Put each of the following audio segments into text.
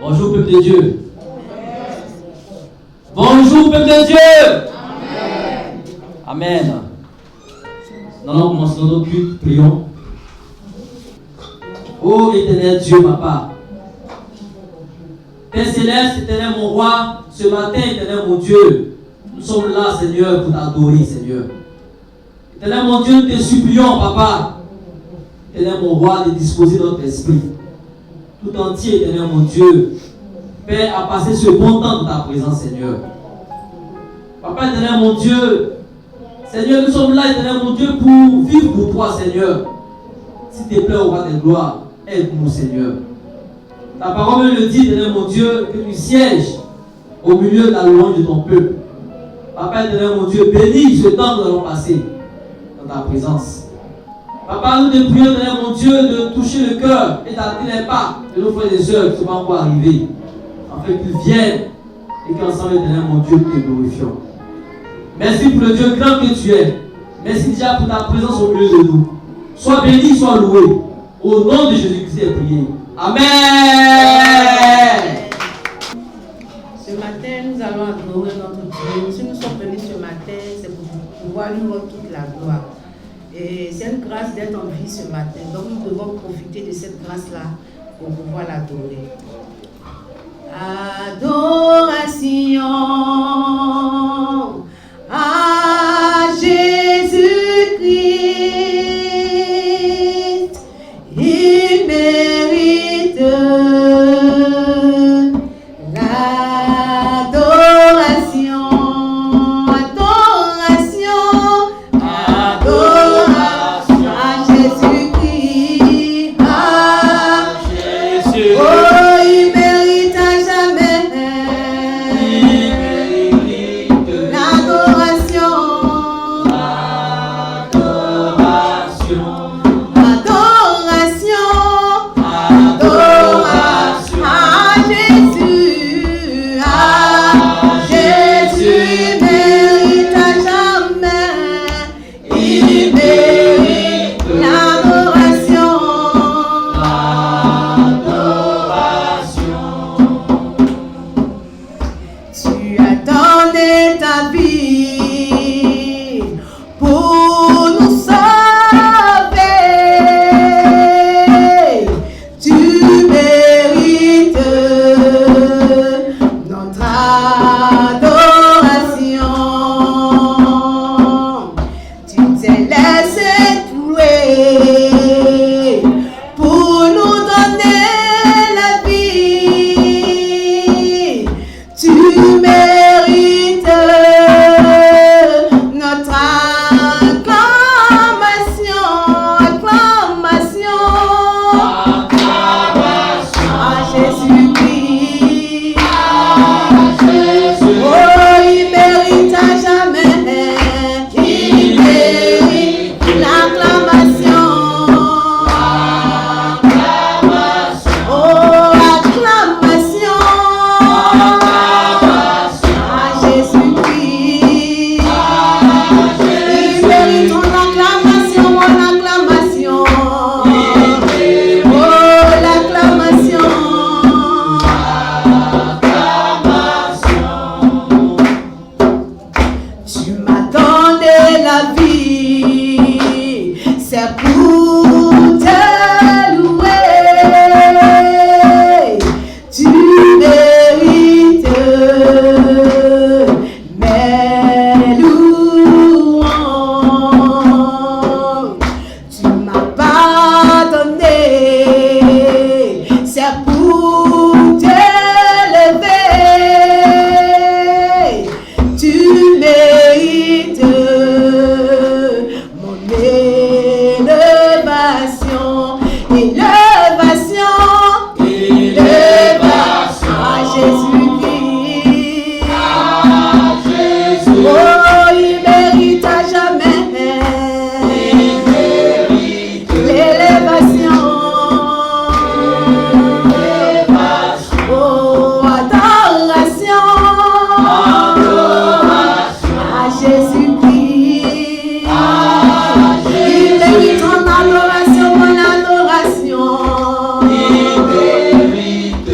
Bonjour, peuple de Dieu. Bonjour, peuple de Dieu. Amen. Nous allons commencer notre culte, prions. Ô éternel Dieu, papa. Père céleste, éternel mon roi, ce matin, éternel mon Dieu, nous sommes là, Seigneur, pour t'adorer, Seigneur. Éternel mon Dieu, nous te supplions, papa, éternel mon roi, de disposer notre esprit. Tout entier, éternel mon Dieu, Père, à passer ce bon temps dans ta présence, Seigneur. Papa, éternel mon Dieu, Seigneur, nous sommes là, éternel mon Dieu, pour vivre pour toi, Seigneur. S'il te plaît, au roi des gloires, aide-nous, Seigneur. Ta parole me dit, éternel mon Dieu, que tu sièges au milieu de la louange de ton peuple. Papa, éternel mon Dieu, bénis ce temps que nous allons passer dans ta présence. Papa, nous te prions, éternel mon Dieu, de toucher le cœur et d'attirer les pas de nos frères et sœurs qui sont pas encore arrivés, afin qu'ils viennent et qu'ensemble, éternel mon Dieu, te glorifions. Merci pour le Dieu grand que tu es. Merci déjà pour ta présence au milieu de nous. Sois béni, sois loué. Au nom de Jésus-Christ est prié. Amen. Ce matin, nous allons adorer notre Dieu. Si nous sommes venus ce matin, c'est pour pouvoir lui rendre toute la gloire. Et c'est une grâce d'être en vie ce matin. Donc nous devons profiter de cette grâce-là pour pouvoir l'adorer. Adoration à Jésus-Christ, il mérite l'adoration, adoration à Jésus-Christ, oh, il mérite à jamais.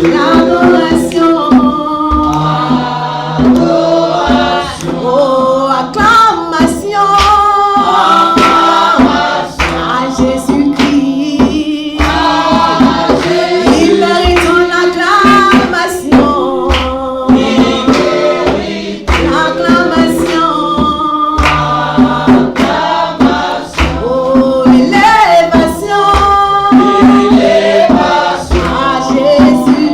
l'adoration. Oh, acclamation à Jésus-Christ. Il mérite ton acclamation. L'acclamation. Oh, élévation à Jésus.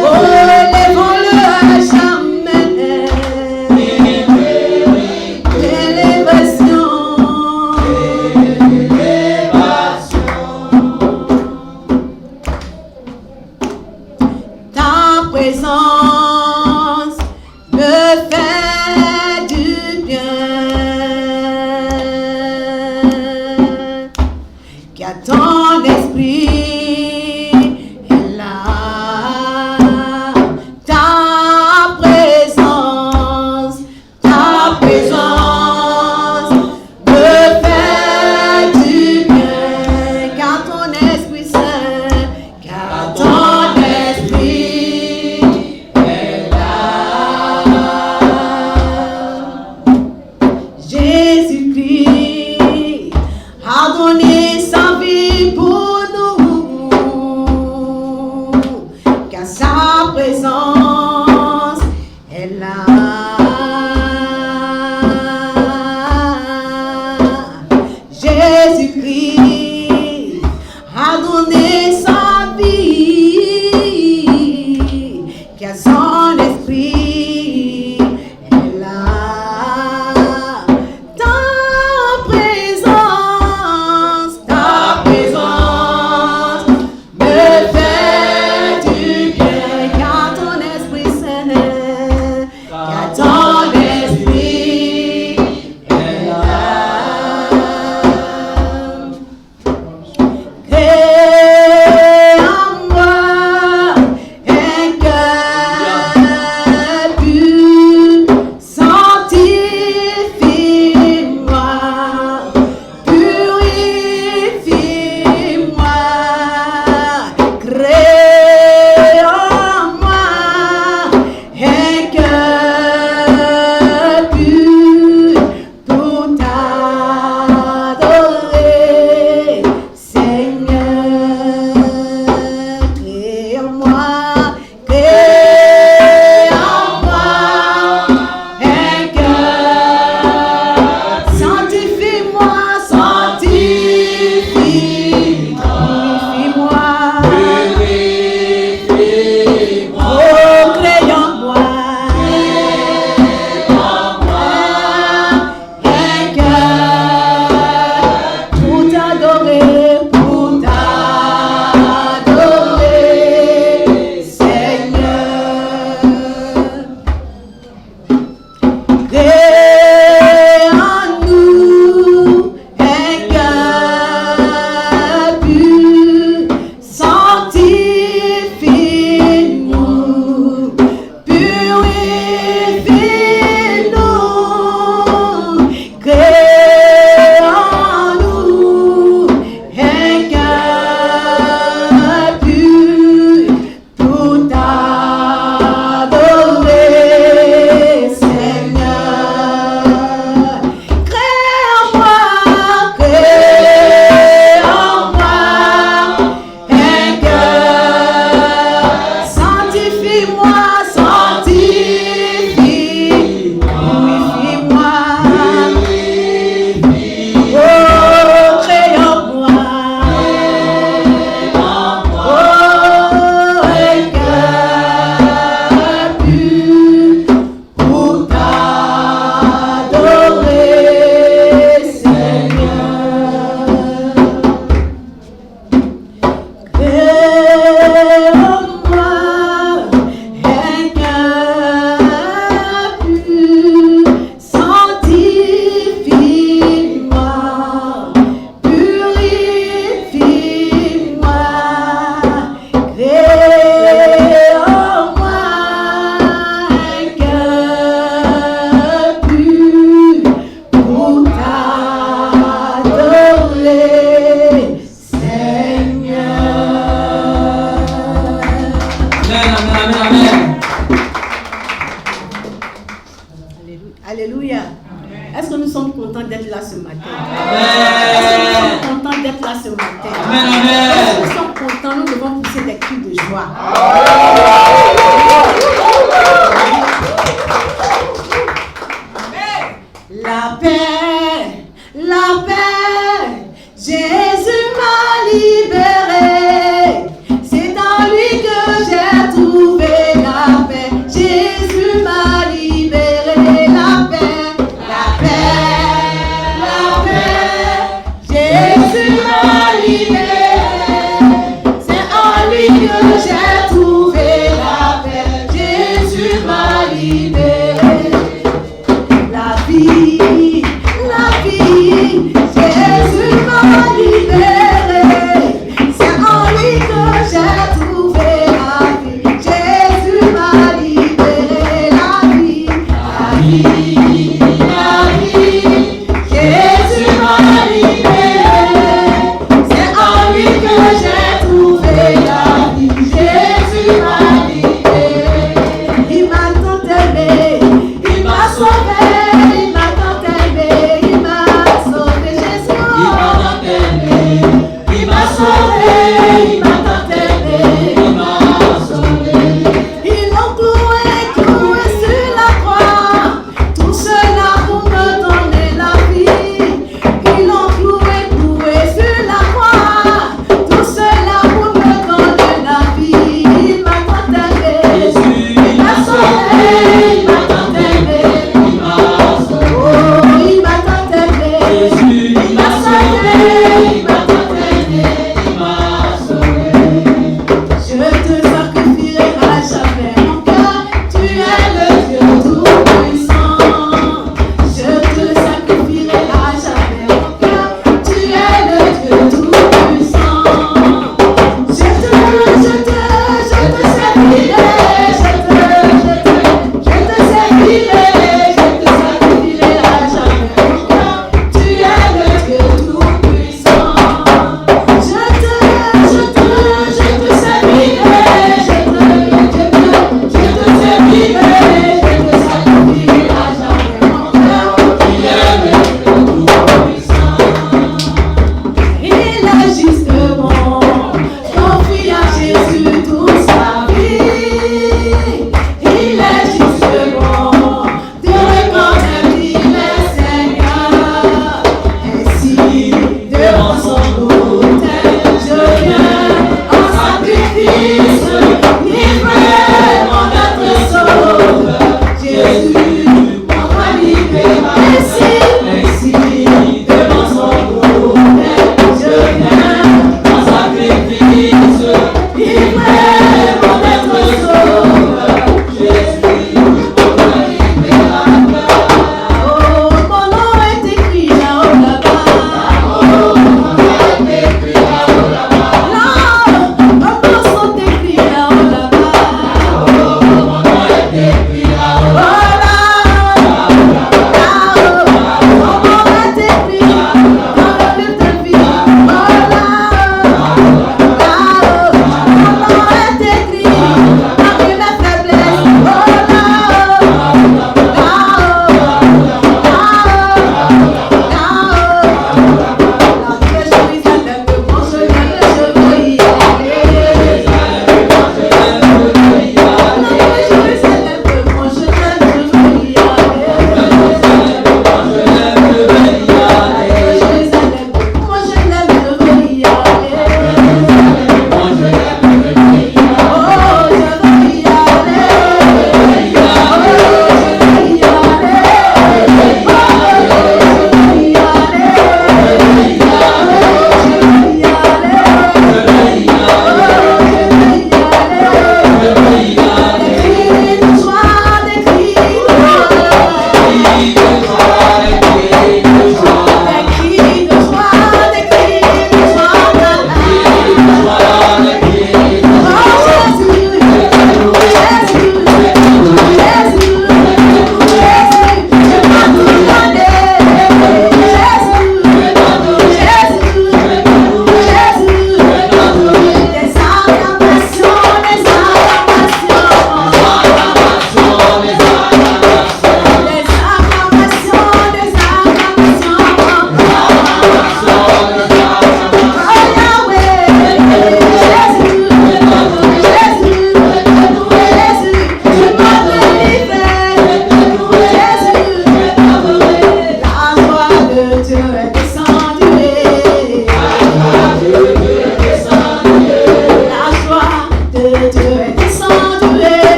Oh, élevons-le à jamais. L'élévation. Ta présence me fait du bien. Car ton esprit est là. Ta présence me fait du bien. Car ton esprit saint, car ton esprit est là. Jésus-Christ a donné sa vie pour nous, car sa présence est là. Jésus-Christ a donné sa vie, car son esprit est là. Ta présence me fait du bien, car ton devons pousser des cris de joie. La paix, Jésus m'a libéré. C'est en lui que j'ai trouvé la paix. Jésus m'a libéré. La paix, Jésus m'a libéré. C'est en lui que j'ai trouvé la paix.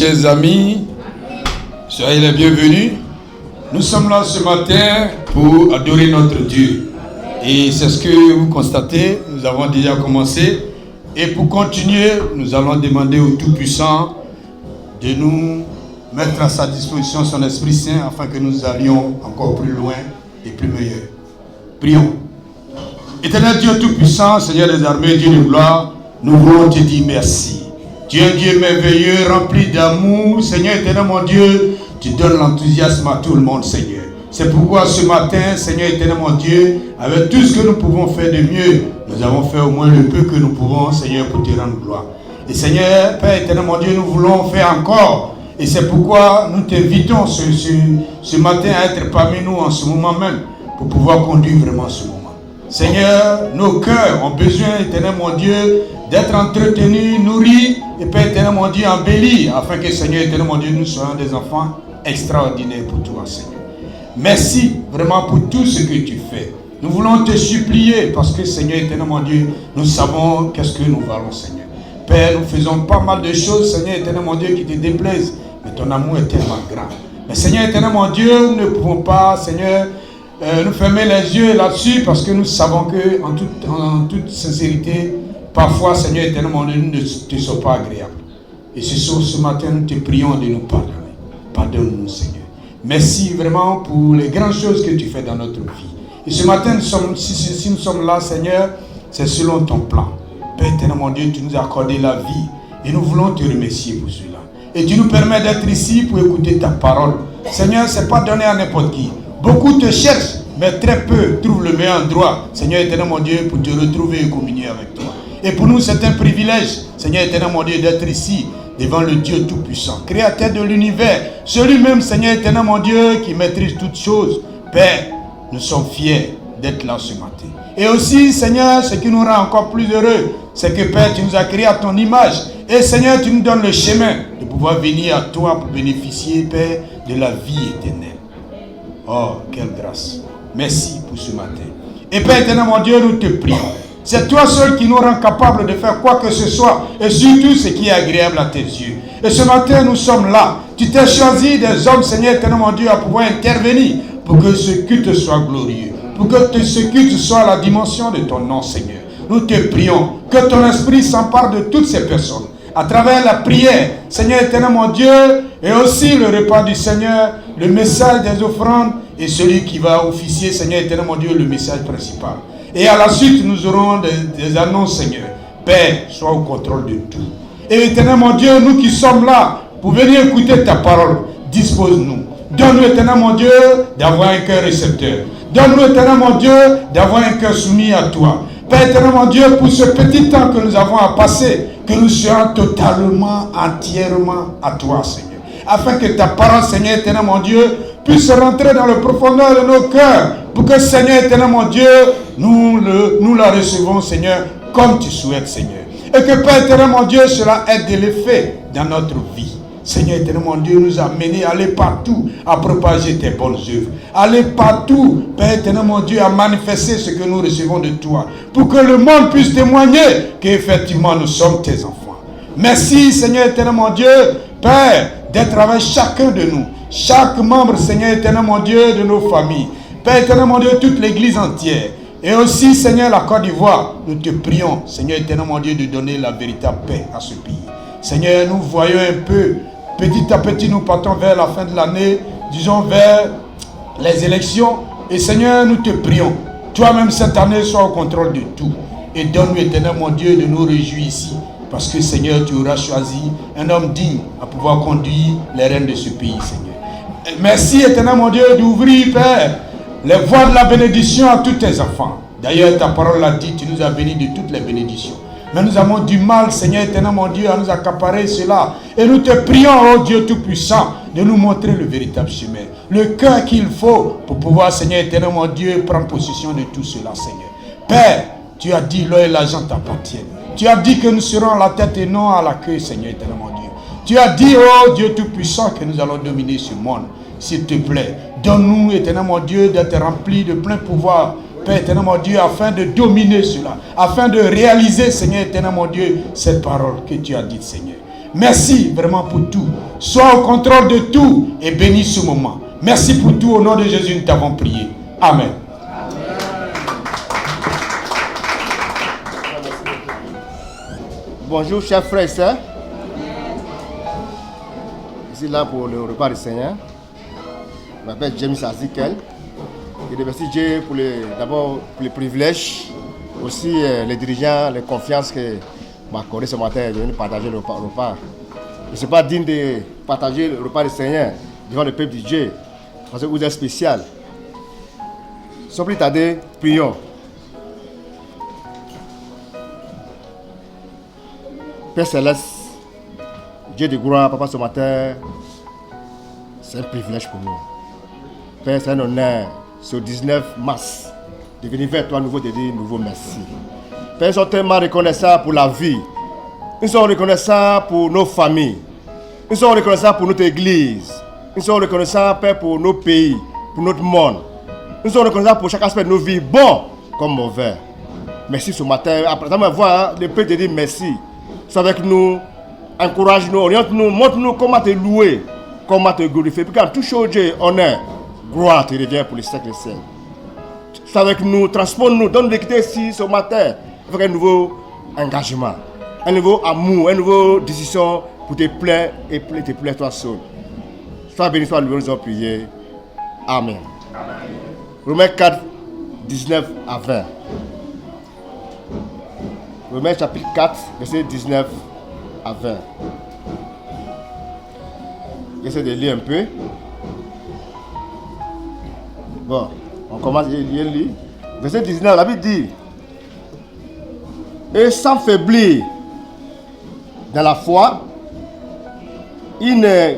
chers amis, soyez les bienvenus. Nous sommes là ce matin pour adorer notre Dieu. Et c'est ce que vous constatez, nous avons déjà commencé. Et pour continuer, nous allons demander au Tout-Puissant de nous mettre à sa disposition son Esprit Saint afin que nous allions encore plus loin et plus meilleur. Prions. Éternel Dieu Tout-Puissant, Seigneur des armées, Dieu de gloire, nous voulons te dire merci. Tu es un Dieu merveilleux, rempli d'amour. Seigneur éternel, mon Dieu, tu donnes l'enthousiasme à tout le monde, Seigneur. C'est pourquoi ce matin, Seigneur éternel, mon Dieu, avec tout ce que nous pouvons faire de mieux, nous avons fait au moins le peu que nous pouvons, Seigneur, pour te rendre gloire. Et Seigneur, Père éternel, mon Dieu, nous voulons faire encore. Et c'est pourquoi nous t'invitons ce matin à être parmi nous en ce moment même, pour pouvoir conduire vraiment ce moment. Seigneur, nos cœurs ont besoin, éternel, mon Dieu, d'être entretenus, nourris, et Père éternel, mon Dieu, embellis, afin que, Seigneur éternel, mon Dieu, nous soyons des enfants extraordinaires pour toi, Seigneur. Merci vraiment pour tout ce que tu fais. Nous voulons te supplier, parce que, Seigneur éternel, mon Dieu, nous savons qu'est-ce que nous valons, Seigneur. Père, nous faisons pas mal de choses, Seigneur éternel, mon Dieu, qui te déplaisent, mais ton amour est tellement grand. Mais Seigneur éternel, mon Dieu, nous ne pouvons pas, Seigneur, nous fermer les yeux là-dessus, parce que nous savons que en toute sincérité, parfois, Seigneur éternel, mon Dieu, nous ne te sommes pas agréables. Et ce matin, nous te prions de nous pardonner. Pardonne-nous, Seigneur. Merci vraiment pour les grandes choses que tu fais dans notre vie. Et ce matin, si nous sommes là, Seigneur, c'est selon ton plan. Père éternel, mon Dieu, tu nous as accordé la vie. Et nous voulons te remercier pour cela. Et tu nous permets d'être ici pour écouter ta parole. Seigneur, ce n'est pas donné à n'importe qui. Beaucoup te cherchent, mais très peu trouvent le meilleur endroit, Seigneur éternel, mon Dieu, pour te retrouver et communier avec toi. Et pour nous, c'est un privilège, Seigneur éternel, mon Dieu, d'être ici, devant le Dieu Tout-Puissant, Créateur de l'univers, celui-même, Seigneur éternel, mon Dieu, qui maîtrise toutes choses. Père, nous sommes fiers d'être là ce matin. Et aussi, Seigneur, ce qui nous rend encore plus heureux, c'est que, Père, tu nous as créés à ton image. Et, Seigneur, tu nous donnes le chemin de pouvoir venir à toi pour bénéficier, Père, de la vie éternelle. Oh, quelle grâce. Merci pour ce matin. Et Père éternel, mon Dieu, nous te prions. C'est toi seul qui nous rend capables de faire quoi que ce soit. Et surtout ce qui est agréable à tes yeux. Et ce matin, nous sommes là. Tu t'es choisi des hommes, Seigneur éternel, mon Dieu, à pouvoir intervenir pour que ce culte soit glorieux. Pour que ce culte soit la dimension de ton nom, Seigneur. Nous te prions que ton esprit s'empare de toutes ces personnes. À travers la prière, Seigneur éternel, mon Dieu, et aussi le repas du Seigneur, le message des offrandes, et celui qui va officier, Seigneur éternel, mon Dieu, le message principal. Et à la suite, nous aurons des annonces, Seigneur. Père, sois au contrôle de tout. Et éternel, mon Dieu, nous qui sommes là pour venir écouter ta parole, dispose-nous. Donne-nous, éternel, mon Dieu, d'avoir un cœur récepteur. Donne-nous, éternel, mon Dieu, d'avoir un cœur soumis à toi. Père éternel, mon Dieu, pour ce petit temps que nous avons à passer, que nous soyons totalement, entièrement à toi, Seigneur. Afin que ta parole, Seigneur éternel, mon Dieu, puisse rentrer dans le profondeur de nos cœurs. Pour que, Seigneur éternel, mon Dieu, nous la recevons, Seigneur, comme tu souhaites, Seigneur. Et que, Père éternel, mon Dieu, cela ait de l'effet dans notre vie. Seigneur éternel, mon Dieu, nous a menés à aller partout à propager tes bonnes œuvres. Aller partout, Père éternel, mon Dieu, à manifester ce que nous recevons de toi. Pour que le monde puisse témoigner qu'effectivement nous sommes tes enfants. Merci, Seigneur éternel, mon Dieu, Père, d'être avec chacun de nous. Chaque membre, Seigneur éternel, mon Dieu, de nos familles. Père éternel, mon Dieu, toute l'église entière. Et aussi, Seigneur, la Côte d'Ivoire, nous te prions, Seigneur éternel, mon Dieu, de donner la véritable paix à ce pays. Seigneur, nous voyons un peu, petit à petit, nous partons vers la fin de l'année, disons vers les élections. Et Seigneur, nous te prions. Toi-même, cette année, sois au contrôle de tout. Et donne-nous, éternel, mon Dieu, de nous réjouir ici. Parce que, Seigneur, tu auras choisi un homme digne à pouvoir conduire les rênes de ce pays, Seigneur. Et merci, éternel, mon Dieu, d'ouvrir, Père, les voies de la bénédiction à tous tes enfants. D'ailleurs, ta parole l'a dit, tu nous as bénis de toutes les bénédictions. Mais nous avons du mal, Seigneur éternel, mon Dieu, à nous accaparer cela. Et nous te prions, oh Dieu Tout-Puissant, de nous montrer le véritable chemin. Le cœur qu'il faut pour pouvoir, Seigneur éternel, mon Dieu, prendre possession de tout cela, Seigneur. Père, tu as dit, l'or et l'argent t'appartiennent. Tu as dit que nous serons à la tête et non à la queue, Seigneur éternel, mon Dieu. Tu as dit, oh Dieu Tout-Puissant, que nous allons dominer ce monde. S'il te plaît, donne-nous, éternel, mon Dieu, d'être remplis de plein pouvoir, Père éternel, mon Dieu, afin de dominer cela, afin de réaliser, Seigneur éternel, mon Dieu, cette parole que tu as dite, Seigneur. Merci vraiment pour tout. Sois au contrôle de tout et bénis ce moment. Merci pour tout. Au nom de Jésus, nous t'avons prié. Amen. Bonjour, chers frères et sœurs. Je suis là pour le repas du Seigneur. Je m'appelle James Azikel. Je remercie Dieu d'abord pour les privilèges, aussi les dirigeants, les confiances que m'a accordé ce matin de venir partager le repas. Je ne suis pas digne de partager le repas du Seigneur devant le peuple de Dieu, parce que vous êtes spécial. Sans plus tarder, prions. Père Céleste, Dieu de gloire, Papa, ce matin, c'est un privilège pour nous. Père, c'est un honneur, ce 19 mars, de venir vers toi à nouveau, de dire nouveau merci. Père, nous sommes tellement reconnaissants pour la vie. Nous sommes reconnaissants pour nos familles. Nous sommes reconnaissants pour notre église. Nous sommes reconnaissants, Père, pour nos pays, pour notre monde. Nous sommes reconnaissants pour chaque aspect de nos vies, bon comme mauvais. Merci ce matin. Après avoir le peuple te dire merci. Sois avec nous, encourage-nous, oriente-nous, montre-nous comment te louer, comment te glorifier. Puis quand tout chose, Dieu, honneur, gloire te revient pour les siècles et siècles. Sois avec nous, transporte-nous, donne l'équité ici ce matin avec un nouveau engagement, un nouveau amour, une nouvelle décision pour te plaire et te plaire toi seul. Sois béni, sois loué, nous avons prié. Amen. Romains 4, 19 à 20. Romains chapitre 4, verset 19 à 20. J'essaie de lire un peu. Bon, on commence à lire. Verset 19, la Bible dit: et sans faiblir dans la foi, il ne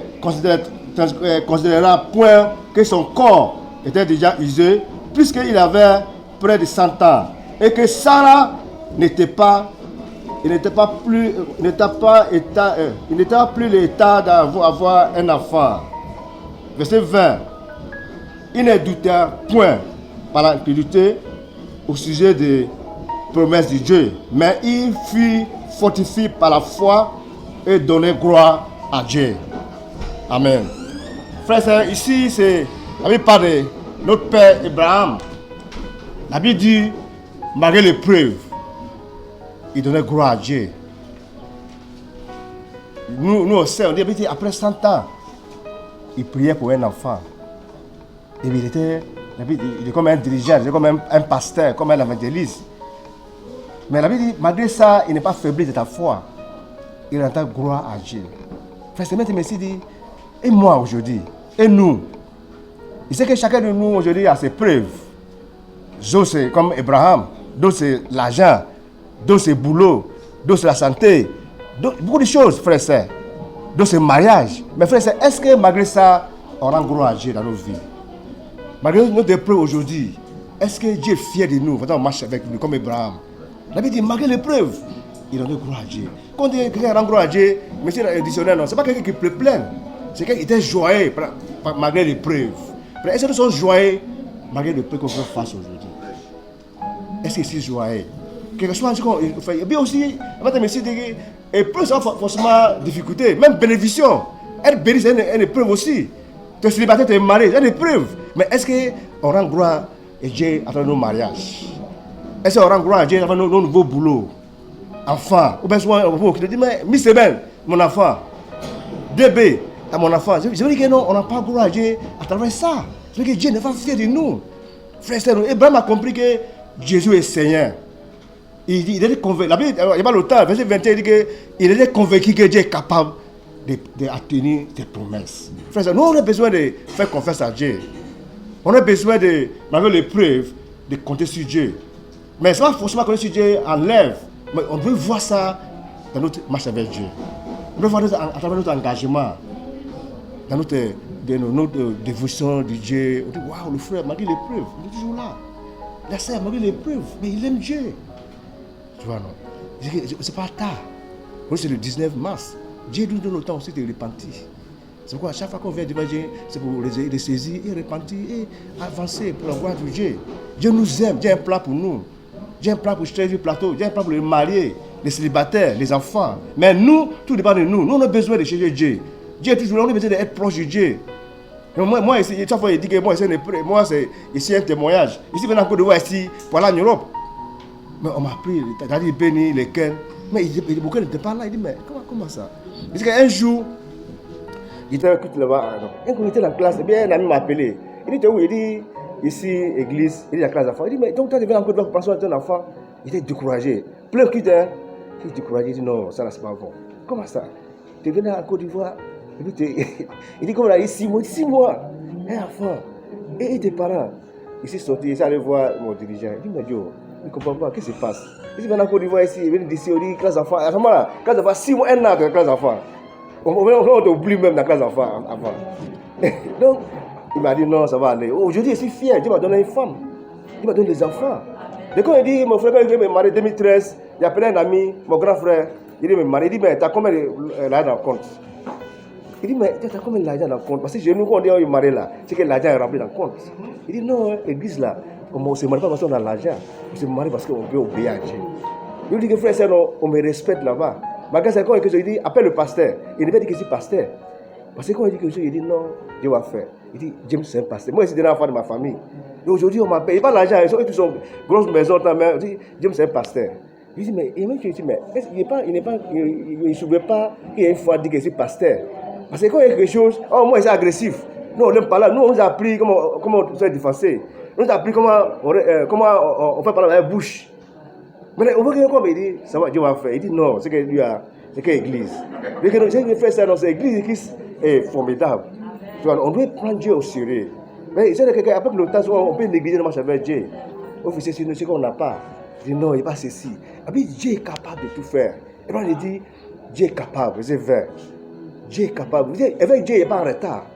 considérera point que son corps était déjà usé, puisqu'il avait près de 100 ans, et que Sarah n'était pas l'état d'avoir un enfant. Verset 20. Il ne doutait point par la piété au sujet des promesses de Dieu, mais il fut fortifié par la foi et donné gloire à Dieu. Amen. Frères et sœurs, ici c'est la Bible parle de notre père Abraham. La Bible dit, malgré l'épreuve, il donnait gloire à Dieu. Nous aussi, on dit après 100 ans, il priait pour un enfant. Et il était comme un dirigeant, il était comme un pasteur, comme un évangéliste. Mais la Bible dit, malgré ça, il n'est pas faibli de ta foi. Il entend gloire à Dieu. Frère, c'est maintenant merci dit, et moi aujourd'hui, et nous. Il sait que chacun de nous aujourd'hui a ses preuves. D'autres c'est comme Abraham, d'autres c'est l'argent, d'autres c'est boulot, d'autres c'est la santé, beaucoup de choses, frère et sœurs. D'autres c'est le mariage. Mais frère et sœurs, est-ce que malgré ça, on rend gloire à Dieu dans nos vies? Malgré notre épreuve aujourd'hui, est-ce que Dieu est fier de nous? On marche avec nous comme Abraham. La Bible dit, malgré l'épreuve, il donne gloire à Dieu. Quand quelqu'un rend gloire à Dieu, monsieur le dictionnaire, non, ce n'est pas quelqu'un qui pleut plein. C'est quelqu'un qui était joyeux malgré l'épreuve. Est-ce que nous sommes joyeux malgré l'épreuve qu'on fait face aujourd'hui? Est-ce que c'est joyeux? Quelque chose qu'on fait. Et bien aussi, avant de me dire, épreuve, c'est pas forcément difficulté, même bénédiction. Être béni, c'est une épreuve aussi. Tu es célibataire, tu es marié, c'est une épreuve. Mais est-ce qu'on rend gloire à Dieu à travers nos mariages? Est-ce qu'on rend gloire à Dieu à travers nos nouveaux boulots? Enfant, ou bien souvent, on dit, mais mi-semaine, mon enfant, bébé, à mon enfant. Je veux dire que non, on n'a pas gloire à Dieu à travers ça. Je veux dire que Dieu n'est pas fier de nous. Frère, Abraham a compris que Jésus est Seigneur. Il était convaincu, la Bible, il n'y a pas le temps, verset 21, il dit qu'il était convaincu que Dieu est capable d'atteindre ses promesses. Frère, nous, on a besoin de faire confiance à Dieu. On a besoin de, malgré l'épreuve, de compter sur Dieu. Mais ce n'est pas forcément compter sur Dieu en lèvres. Mais on veut voir ça dans notre marche avec Dieu. On veut voir à travers notre engagement, dans notre dévotion de Dieu. On dit, waouh, le frère, malgré l'épreuve, il est toujours là. La sœur, malgré l'épreuve, mais il aime Dieu. Tu vois, non? C'est pas tard. C'est le 19 mars. Dieu nous donne le temps aussi de repentir. C'est pourquoi à chaque fois qu'on vient devant Dieu, c'est pour les saisir et repentir et avancer pour la gloire de Dieu. Dieu nous aime, Dieu a un plan pour nous. J'ai un plan pour Cherry Plateau, j'ai un plan pour les mariés, les célibataires, les enfants. Mais nous, tout dépend de nous. Nous, on a besoin de chercher Dieu. Dieu est toujours là, on a besoin d'être proche de Dieu. Moi, ici, chaque fois, il dit que moi, c'est ici un témoignage. Ici, maintenant, en Côte d'Ivoire, ici, pour aller en Europe. Mais on m'a appris, c'est-à-dire Béni, les Ken. Mais beaucoup n'étaient pas là. Il dit, mais comment ça? Il dit qu'un jour, il était là-bas. Un coup, il était dans la classe, et bien un ami m'a appelé. Il dit, t'es où? Il dit, ici, église, il dit la classe d'enfants. Il dit, mais donc, toi, tu viens en Côte d'Ivoire pour passer un enfant. Il était découragé. Pleure qui était découragé. Il dit, non, ça là, c'est pas bon. Comment ça? Tu viens en Côte d'Ivoire. Il dit, comme là, il y a 6 mois. 6 mois. Un enfant. Et tes parents. Il s'est sorti, il s'est allé voir mon dirigeant. Il dit, mais Joe, il ne comprend pas, qu'est-ce qui se passe? Il dit, maintenant Côte d'Ivoire ici, il vient d'ici, on dit, classe d'enfants. À ce moment-là, classe d'enfants, 6 mois, 1 an de classe d'enfants. On t'oublie même la classe d'enfants avant. Donc, il m'a dit, non, ça va aller. Aujourd'hui, je suis fier, Dieu m'a donné une femme. Dieu m'a donné des enfants. Et quand il dit, mon frère, quand il me marier en 2013, il a appelé un ami, mon grand frère, il dit, me marier, il dit, mais tu as combien d'argent dans le compte? Il dit, mais tu as combien d'argent dans le compte? Parce que nous, quand on dit, on est marié là, c'est que l'argent est rempli dans le compte. Il dit, non, l'église là, on ne se marie pas parce qu'on a l'argent, on se marie parce qu'on peut obéir à Dieu. Il lui dit que frère, c'est non, on me respecte là-bas. Malgré ça, quand il dit, appelle le pasteur, il ne veut pas dire que c'est pasteur. Parce que quand il dit quelque chose, il dit, non, Dieu va faire. Il dit, James, c'est un pasteur. Moi, c'est un enfant de ma famille. Et aujourd'hui, on m'appelle, il n'a pas l'argent, ils tous sont grosse maison, il dit, James, c'est un pasteur. Il dit, mais il ne souvient pas qu'il y a une fois dit que c'est pasteur. Parce que quand il y a quelque chose, oh, moi, c'est agressif. Nous, on n'aime pas là. Nous, on nous a appris comment on se défenser. On nous a appris comment on fait parler avec la bouche. Mais on voit que comme il dit, ça va, Dieu va faire. Il dit, non, c'est que lui a, c'est que l'église. C'est que fait ça, non, c'est l'église qui est formidable. On doit prendre Dieu au sérieux. Mais c'est que après le temps, on peut négliger le marche avec Dieu. Officier, c'est ce qu'on n'a pas. Il dit, non, il n'est pas ceci. Et puis, Dieu est capable de tout faire. Et puis, il dit, Dieu est capable, c'est vrai. Dieu est capable. Avec Dieu, il n'est pas en retard.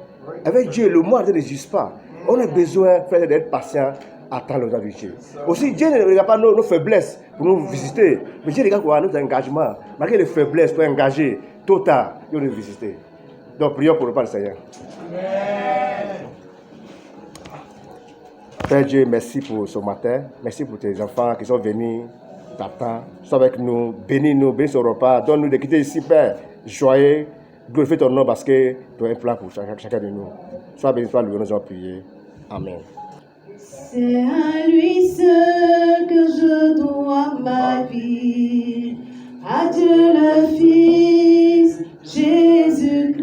Avec Dieu, le monde ne juste pas. On a besoin, frère, d'être patient, attendre le temps de Dieu. Aussi, Dieu ne regarde pas nos faiblesses pour nous visiter. Mais Dieu regarde nos engagements. Malgré les faiblesses, pour engager, tôt ou tard, il va nous visiter. Donc, prions pour le Père Seigneur. Père Dieu, merci pour ce matin. Merci pour tes enfants qui sont venus t'attendre. Sois avec nous, bénis-nous, bénis ce repas. Donne-nous de quitter ici, Père, joyeux. Glorifie ton nom parce que tu as un plan pour chacun de nous. Sois béni, sois loué, nous allons prier. Amen. C'est à lui seul que je dois ma vie. À Dieu le Fils, Jésus-Christ.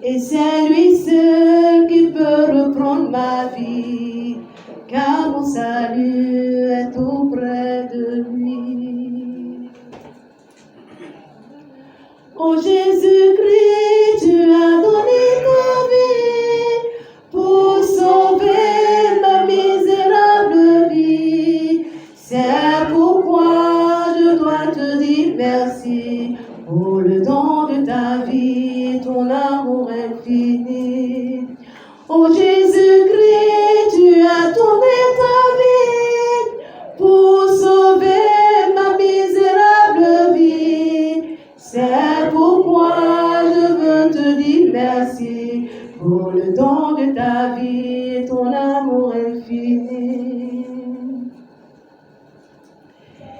Et c'est lui seul qui peut reprendre ma vie. Car mon salut est auprès de lui. Oh Jésus-Christ, tu as donné ta vie pour sauver ma misérable vie. C'est pourquoi je dois te dire merci pour le don de ta vie, ton amour infini. Oh Jésus-Christ, tu as donné ta vie pour sauver ma misérable vie. C'est pourquoi je veux te dire merci pour le don de ta vie, ton amour infini.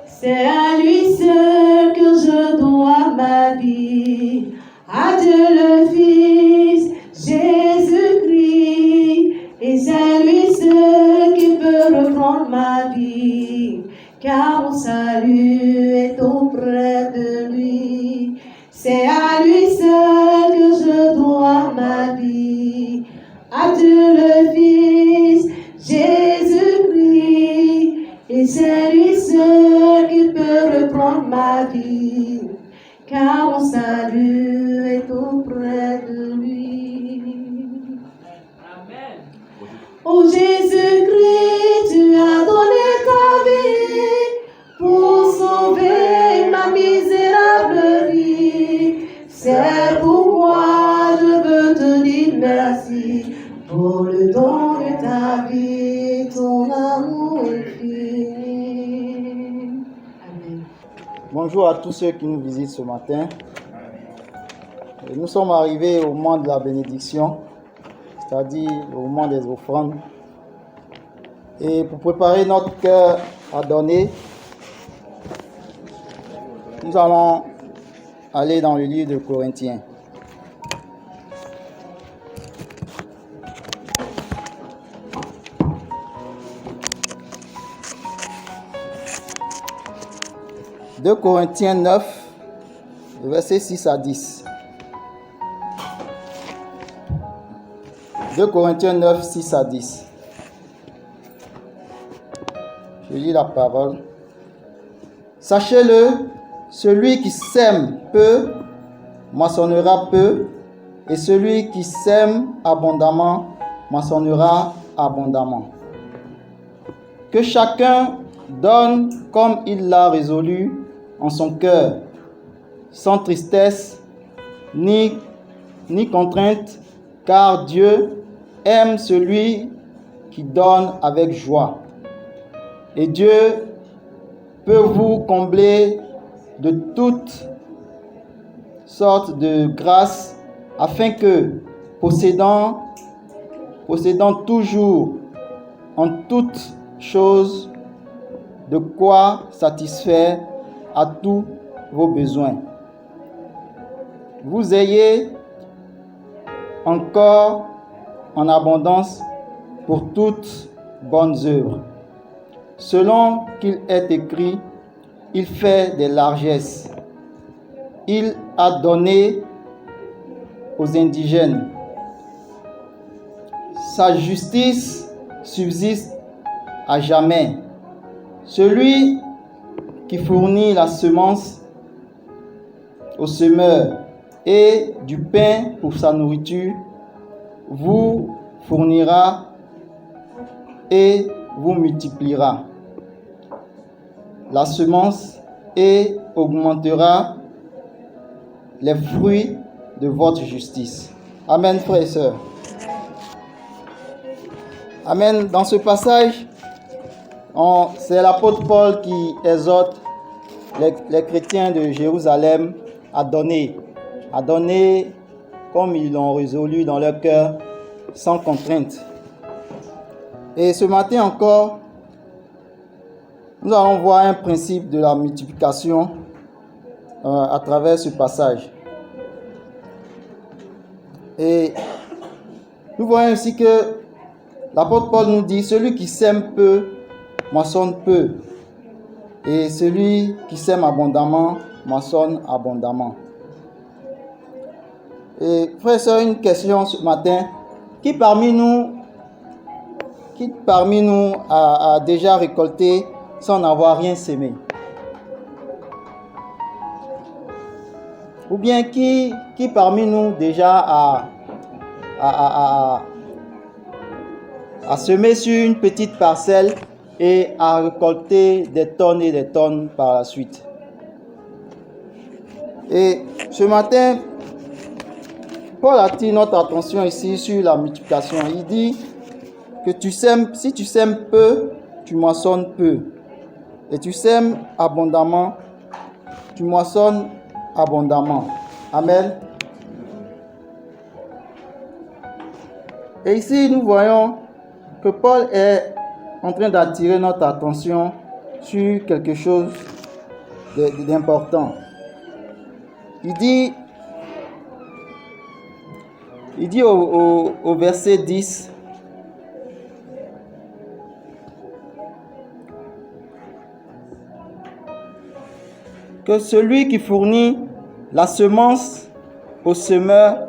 C'est à lui seul que je dois ma vie, à Dieu le Fils, Jésus-Christ. Et c'est lui seul qui peut reprendre ma vie, car mon salut est auprès de lui. C'est à lui seul que je dois ma vie, à Dieu le Fils, Jésus-Christ. Et c'est lui seul qui peut reprendre ma vie, car mon salut est auprès de lui. Amen. Oh Jésus-Christ, tu as donné ta vie pour sauver ma misérable vie. C'est pourquoi je veux te dire merci pour le don de ta vie, ton amour infini. Amen. Bonjour à tous ceux qui nous visitent ce matin. Nous sommes arrivés au moment de la bénédiction, c'est-à-dire au moment des offrandes. Et pour préparer notre cœur à donner. Nous allons aller dans le livre de Corinthiens. De Corinthiens 9, versets 6 à 10. 2 Corinthiens 9, 6 à 10. Je lis la parole. Sachez-le, celui qui sème peu, moissonnera peu, et celui qui sème abondamment, moissonnera abondamment. Que chacun donne comme il l'a résolu en son cœur, sans tristesse ni contrainte, car Dieu aime celui qui donne avec joie. Et Dieu peut vous combler de toutes sortes de grâces, afin que, possédant toujours en toutes choses de quoi satisfaire à tous vos besoins, vous ayez encore en abondance pour toutes bonnes œuvres. Selon qu'il est écrit, il fait des largesses. Il a donné aux indigènes. Sa justice subsiste à jamais. Celui qui fournit la semence au semeur et du pain pour sa nourriture, vous fournira et vous multipliera la semence et augmentera les fruits de votre justice. Amen, frères et sœurs. Amen. Dans ce passage, c'est l'apôtre Paul qui exhorte les chrétiens de Jérusalem à donner comme ils l'ont résolu dans leur cœur, sans contrainte. Et ce matin encore, nous allons voir un principe de la multiplication à travers ce passage. Et nous voyons ici que l'apôtre Paul nous dit, celui qui sème peu, moissonne peu. Et celui qui sème abondamment, moissonne abondamment. Et frère et sœurs, une question ce matin. Qui parmi nous a déjà récolté sans n'avoir rien semé? Ou bien qui parmi nous déjà a semé sur une petite parcelle et a récolté des tonnes et des tonnes par la suite? Et ce matin, Paul attire notre attention ici sur la multiplication. Il dit que si tu sèmes peu, tu moissonnes peu. Et tu sèmes abondamment, tu moissonnes abondamment. Amen. Et ici, nous voyons que Paul est en train d'attirer notre attention sur quelque chose d'important. Il dit au verset 10, que celui qui fournit la semence au semeur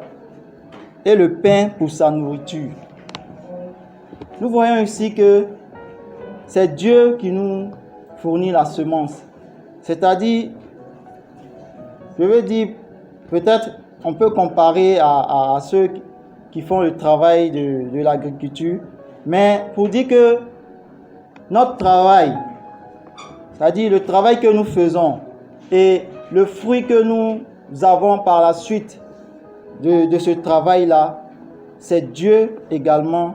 et le pain pour sa nourriture. Nous voyons ici que c'est Dieu qui nous fournit la semence. C'est-à-dire, je veux dire, peut-être on peut comparer à ceux qui font le travail de l'agriculture, mais pour dire que notre travail, c'est-à-dire le travail que nous faisons et le fruit que nous avons par la suite de ce travail-là, c'est Dieu également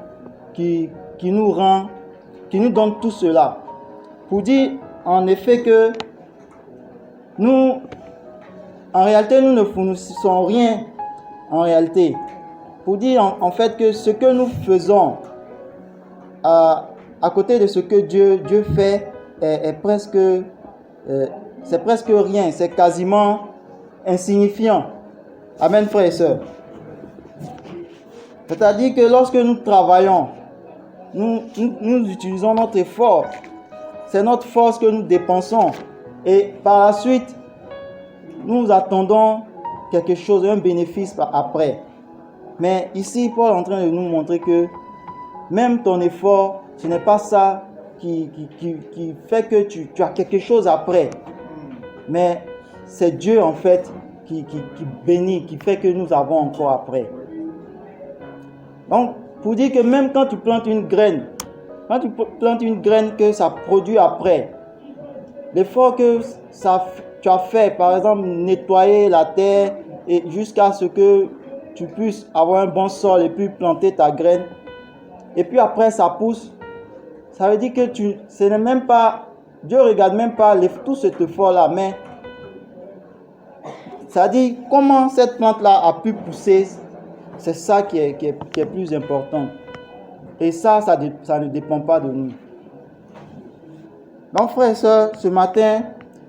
qui nous donne tout cela. Pour dire en effet que en réalité, nous ne fournissons rien en réalité. Pour dire en fait que ce que nous faisons à côté de ce que Dieu fait, est presque, c'est presque rien, c'est quasiment insignifiant. Amen, frères et sœurs. C'est-à-dire que lorsque nous travaillons, nous utilisons notre effort. C'est notre force que nous dépensons. Et par la suite, nous attendons quelque chose, un bénéfice après. Mais ici, Paul est en train de nous montrer que même ton effort, ce n'est pas ça qui fait que tu as quelque chose après. Mais c'est Dieu en fait qui bénit, qui fait que nous avons encore après. Donc, pour dire que même quand tu plantes une graine, que ça produit après, l'effort que tu as fait, par exemple, nettoyer la terre et jusqu'à ce que tu puisses avoir un bon sol et puis planter ta graine, et puis après ça pousse, ça veut dire que ce n'est même pas, Dieu regarde même pas tout cet effort-là, mais ça dit comment cette plante-là a pu pousser, c'est ça qui est plus important. Et ça ne dépend pas de nous. Donc, frères et sœurs, ce matin,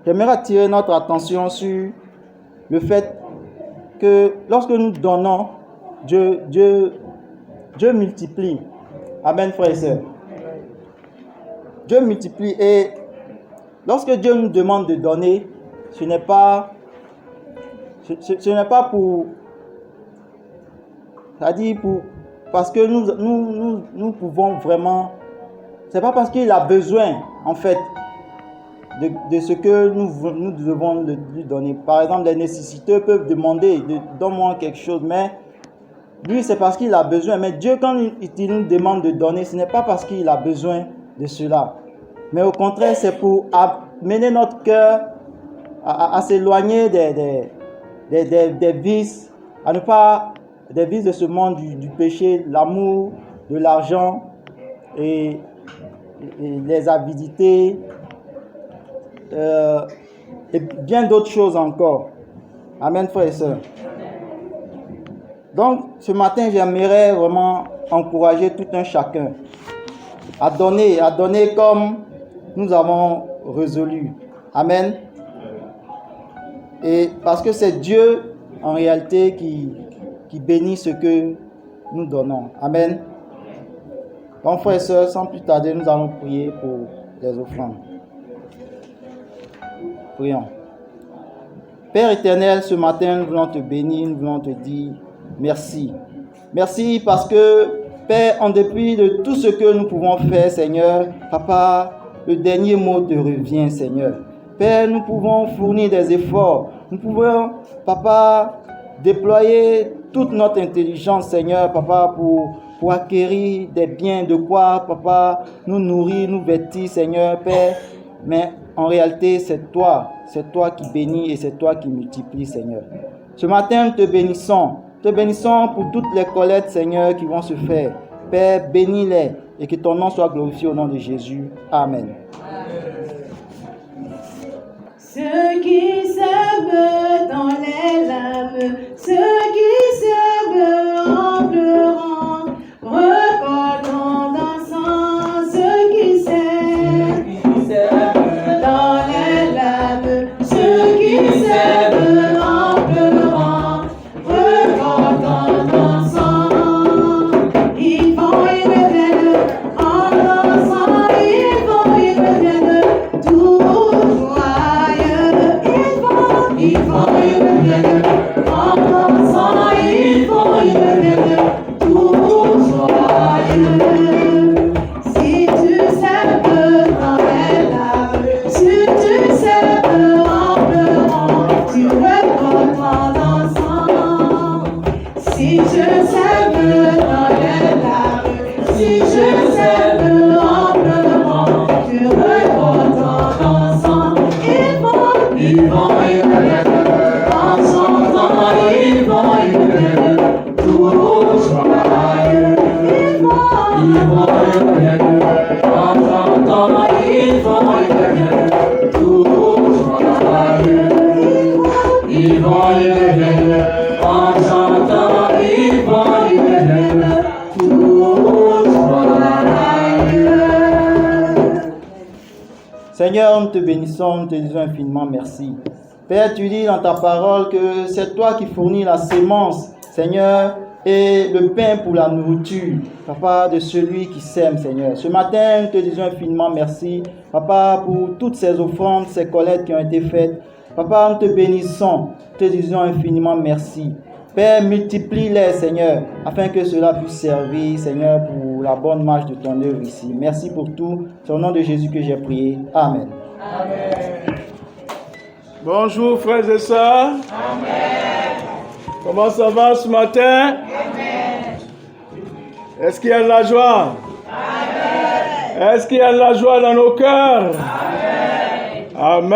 j'aimerais attirer notre attention sur le fait que lorsque nous donnons, Dieu multiplie. Amen, frères et sœurs. Dieu multiplie. Et lorsque Dieu nous demande de donner, ce n'est pas pour... C'est-à-dire parce que nous pouvons vraiment... C'est pas parce qu'il a besoin, en fait, de ce que nous devons lui donner. Par exemple, les nécessiteux peuvent demander, donne-moi quelque chose, mais lui, c'est parce qu'il a besoin. Mais Dieu, quand il nous demande de donner, ce n'est pas parce qu'il a besoin de cela. Mais au contraire, c'est pour amener notre cœur à s'éloigner des vices, à ne pas... des vices de ce monde, du péché, l'amour, de l'argent et les avidités et bien d'autres choses encore. Amen, frères et sœurs. Donc, ce matin, j'aimerais vraiment encourager tout un chacun à donner comme nous avons résolu. Amen. Et parce que c'est Dieu, en réalité, qui bénit ce que nous donnons. Amen. Donc, frères et sœurs, sans plus tarder, nous allons prier pour les offrandes. Prions. Père éternel, ce matin, nous voulons te bénir, nous voulons te dire merci. Merci parce que, Père, en dépit de tout ce que nous pouvons faire, Seigneur, Papa, le dernier mot te revient, Seigneur. Père, nous pouvons fournir des efforts. Nous pouvons, Papa, déployer toute notre intelligence, Seigneur, Papa, pour acquérir des biens, de quoi, Papa, nous nourrir, nous vêtir, Seigneur, Père. Mais en réalité, c'est toi qui bénis et c'est toi qui multiplies, Seigneur. Ce matin, nous te bénissons pour toutes les collectes, Seigneur, qui vont se faire. Père, bénis-les et que ton nom soit glorifié au nom de Jésus. Amen. Ceux qui sèment dans les larmes, ceux qui sèment en pleurant, récoltent en dansant. Ceux qui sèment dans les larmes, ceux qui sèment en pleurant, récoltent en dansant. Ils vont y reviennent en dansant, ils vont y reviennent tout joyeux. Ils vont y reviennent en dansant, ils vont y reviennent tout joyeux. Si tu sèmes dans les larmes, si tu sèmes en pleurant, tu récoltes en dansant. Si je sème dans les larmes, si je sème en pleurant, tu récoltes en dansant. Ils vont y reviennent en chantant, ils vont y reviennent tout joyeux. Ils vont y reviennent en chantant, ils vont y reviennent tout joyeux. Ils vont y reviennent en chantant, ils vont y reviennent tout joyeux. Seigneur, nous te bénissons, nous te disons infiniment merci. Père, tu dis dans ta parole que c'est toi qui fournis la sémence, Seigneur, et le pain pour la nourriture, Papa, de celui qui sème, Seigneur. Ce matin, nous te disons infiniment merci, Papa, pour toutes ces offrandes, ces collectes qui ont été faites. Papa, nous te bénissons, te disons infiniment merci. Père, multiplie-les, Seigneur, afin que cela puisse servir, Seigneur, pour la bonne marche de ton œuvre ici. Merci pour tout. C'est au nom de Jésus que j'ai prié. Amen. Amen. Bonjour, frères et sœurs. Amen. Comment ça va ce matin? Amen. Est-ce qu'il y a de la joie? Amen. Est-ce qu'il y a de la joie dans nos cœurs? Amen.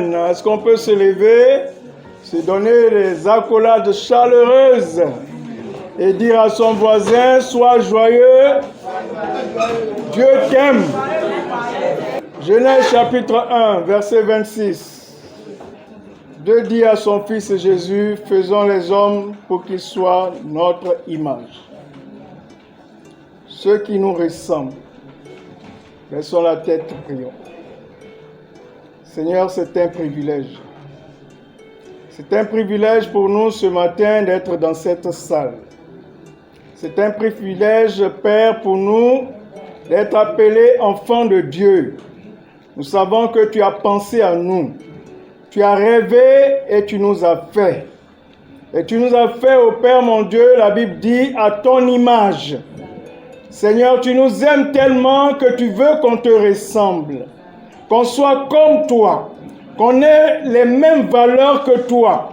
Amen. Est-ce qu'on peut se lever, se donner des accolades chaleureuses et dire à son voisin, sois joyeux, Dieu t'aime. Genèse chapitre 1, verset 26. Dieu dit à son fils Jésus, faisons les hommes pour qu'ils soient notre image. Ceux qui nous ressemblent, baissons la tête, prions. Seigneur, c'est un privilège. C'est un privilège pour nous ce matin d'être dans cette salle. C'est un privilège, Père, pour nous d'être appelés enfants de Dieu. Nous savons que tu as pensé à nous. Tu as rêvé et tu nous as fait. Et tu nous as fait, ô Père mon Dieu, la Bible dit, à ton image. Seigneur, tu nous aimes tellement que tu veux qu'on te ressemble. Qu'on soit comme toi. Qu'on ait les mêmes valeurs que toi.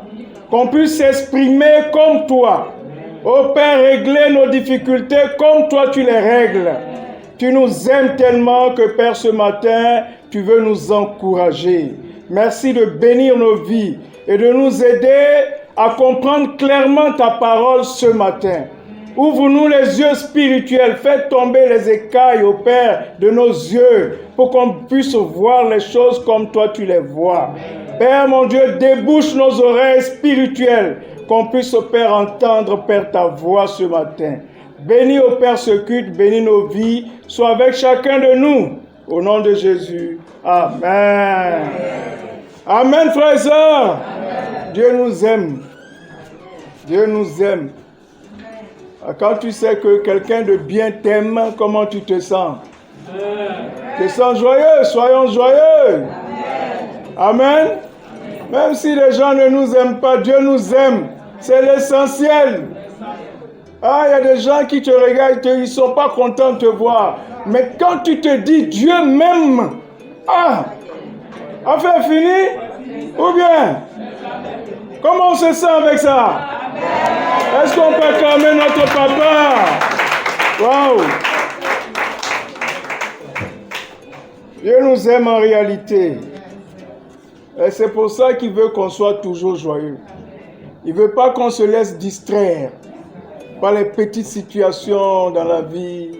Qu'on puisse s'exprimer comme toi. Ô Père, régler nos difficultés comme toi tu les règles. Tu nous aimes tellement que, Père, ce matin, tu veux nous encourager. Merci de bénir nos vies et de nous aider à comprendre clairement ta parole ce matin. Ouvre-nous les yeux spirituels, fais tomber les écailles, ô Père, de nos yeux pour qu'on puisse voir les choses comme toi tu les vois. Père mon Dieu, débouche nos oreilles spirituelles, qu'on puisse, ô Père, entendre, Père, ta voix ce matin. Bénis, ô Père, ce culte, bénis nos vies, sois avec chacun de nous. Au nom de Jésus. Amen. Amen, frères et sœurs. Dieu nous aime. Dieu nous aime. Quand tu sais que quelqu'un de bien t'aime, comment tu te sens? Tu te sens joyeux. Soyons joyeux. Amen. Même si les gens ne nous aiment pas, Dieu nous aime. C'est l'essentiel. Ah, il y a des gens qui te regardent, ils ne sont pas contents de te voir. Mais quand tu te dis Dieu m'aime, ah, affaire finie, ou bien, comment on se sent avec ça? Est-ce qu'on peut acclamer notre papa? Waouh! Dieu nous aime en réalité. Et c'est pour ça qu'il veut qu'on soit toujours joyeux. Il ne veut pas qu'on se laisse distraire par les petites situations dans la vie.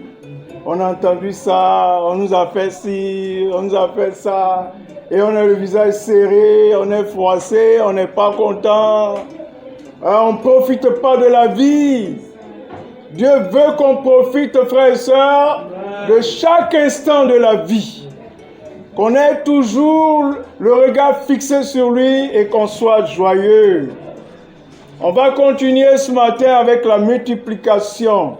On a entendu ça, on nous a fait ci, on nous a fait ça, et on a le visage serré, on est froissé, on n'est pas content, on ne profite pas de la vie. Dieu veut qu'on profite, frères et sœurs, de chaque instant de la vie, qu'on ait toujours le regard fixé sur lui et qu'on soit joyeux. On va continuer ce matin avec la multiplication.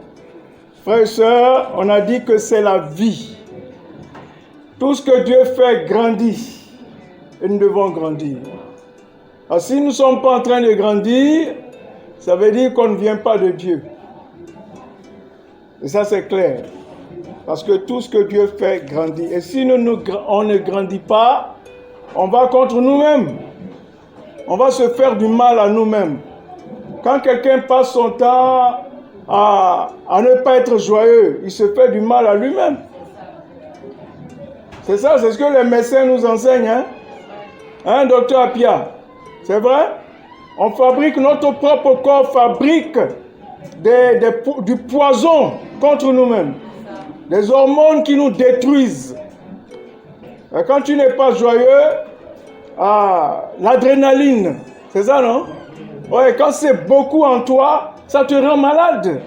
Frères et sœurs, on a dit que c'est la vie. Tout ce que Dieu fait grandit. Et nous devons grandir. Alors, si nous ne sommes pas en train de grandir, ça veut dire qu'on ne vient pas de Dieu. Et ça, c'est clair. Parce que tout ce que Dieu fait grandit. Et si on ne grandit pas, on va contre nous-mêmes. On va se faire du mal à nous-mêmes. Quand quelqu'un passe son temps à ne pas être joyeux, il se fait du mal à lui-même. C'est ça, c'est ce que les médecins nous enseignent. Hein, docteur Apia? C'est vrai? On fabrique, notre propre corps fabrique du poison contre nous-mêmes. Des hormones qui nous détruisent. Et quand tu n'es pas joyeux, l'adrénaline, c'est ça, non? Ouais, quand c'est beaucoup en toi, ça te rend malade.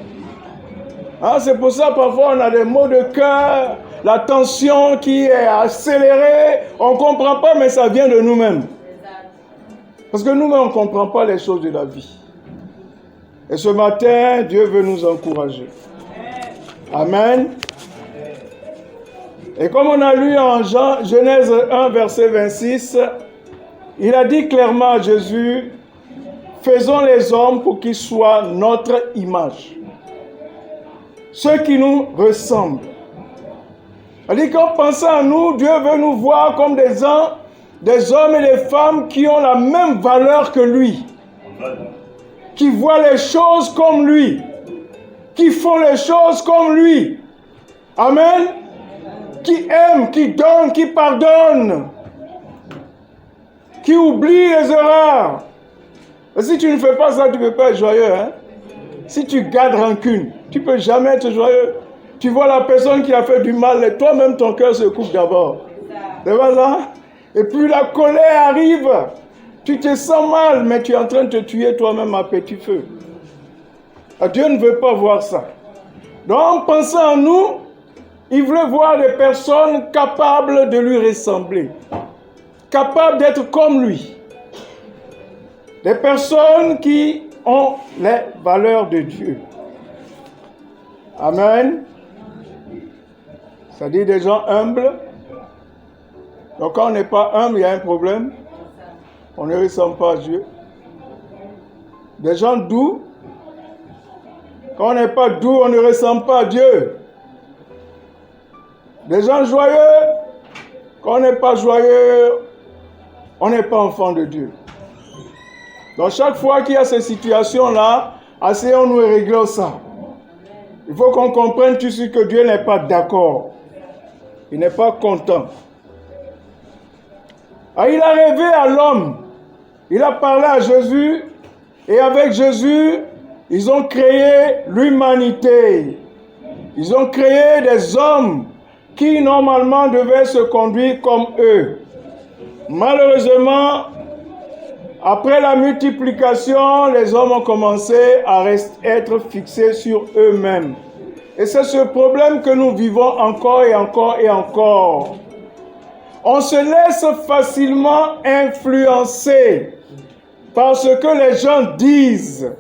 C'est pour ça, parfois, on a des maux de cœur, la tension qui est accélérée. On ne comprend pas, mais ça vient de nous-mêmes. Parce que nous-mêmes, on ne comprend pas les choses de la vie. Et ce matin, Dieu veut nous encourager. Amen. Et comme on a lu en Genèse 1, verset 26, il a dit clairement à Jésus, faisons les hommes pour qu'ils soient notre image. Ceux qui nous ressemblent. Il dit qu'en pensant à nous, Dieu veut nous voir comme des hommes et des femmes qui ont la même valeur que lui. Qui voient les choses comme lui. Qui font les choses comme lui. Amen. Qui aiment, qui donnent, qui pardonnent. Qui oublient les erreurs. Et si tu ne fais pas ça, tu ne peux pas être joyeux. Hein? Si tu gardes rancune, tu ne peux jamais être joyeux. Tu vois la personne qui a fait du mal, et toi-même ton cœur se coupe d'abord. C'est pas ça? Et puis la colère arrive. Tu te sens mal, mais tu es en train de te tuer toi-même à petit feu. Dieu ne veut pas voir ça. Donc en pensant à nous, il veut voir des personnes capables de lui ressembler. Capables d'être comme lui. Des personnes qui ont les valeurs de Dieu. Amen. Ça dit des gens humbles. Donc quand on n'est pas humble, il y a un problème. On ne ressemble pas à Dieu. Des gens doux. Quand on n'est pas doux, on ne ressemble pas à Dieu. Des gens joyeux. Quand on n'est pas joyeux, on n'est pas enfant de Dieu. Donc chaque fois qu'il y a ces situations-là, asseyons-nous et réglons ça. Il faut qu'on comprenne tout ce que Dieu n'est pas d'accord. Il n'est pas content. Ah, il a rêvé à l'homme. Il a parlé à Jésus. Et avec Jésus, ils ont créé l'humanité. Ils ont créé des hommes qui normalement devaient se conduire comme eux. Malheureusement, après la multiplication, les hommes ont commencé à être fixés sur eux-mêmes. Et c'est ce problème que nous vivons encore et encore et encore. On se laisse facilement influencer par ce que les gens disent.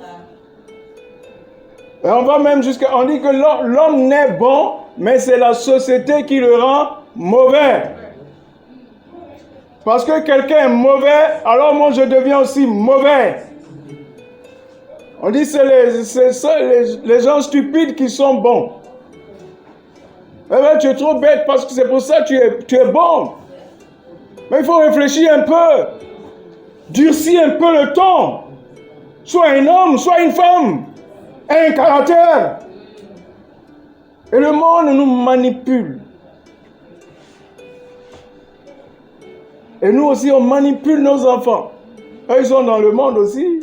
Et on va même on dit que l'homme naît bon, mais c'est la société qui le rend mauvais. Parce que quelqu'un est mauvais, alors moi je deviens aussi mauvais. On dit que c'est les gens stupides qui sont bons. Eh bien, tu es trop bête parce que c'est pour ça que tu es bon. Mais il faut réfléchir un peu. Durcis un peu le ton. Sois un homme, sois une femme. Un caractère. Et le monde nous manipule. Et nous aussi, on manipule nos enfants. Eux, ils sont dans le monde aussi.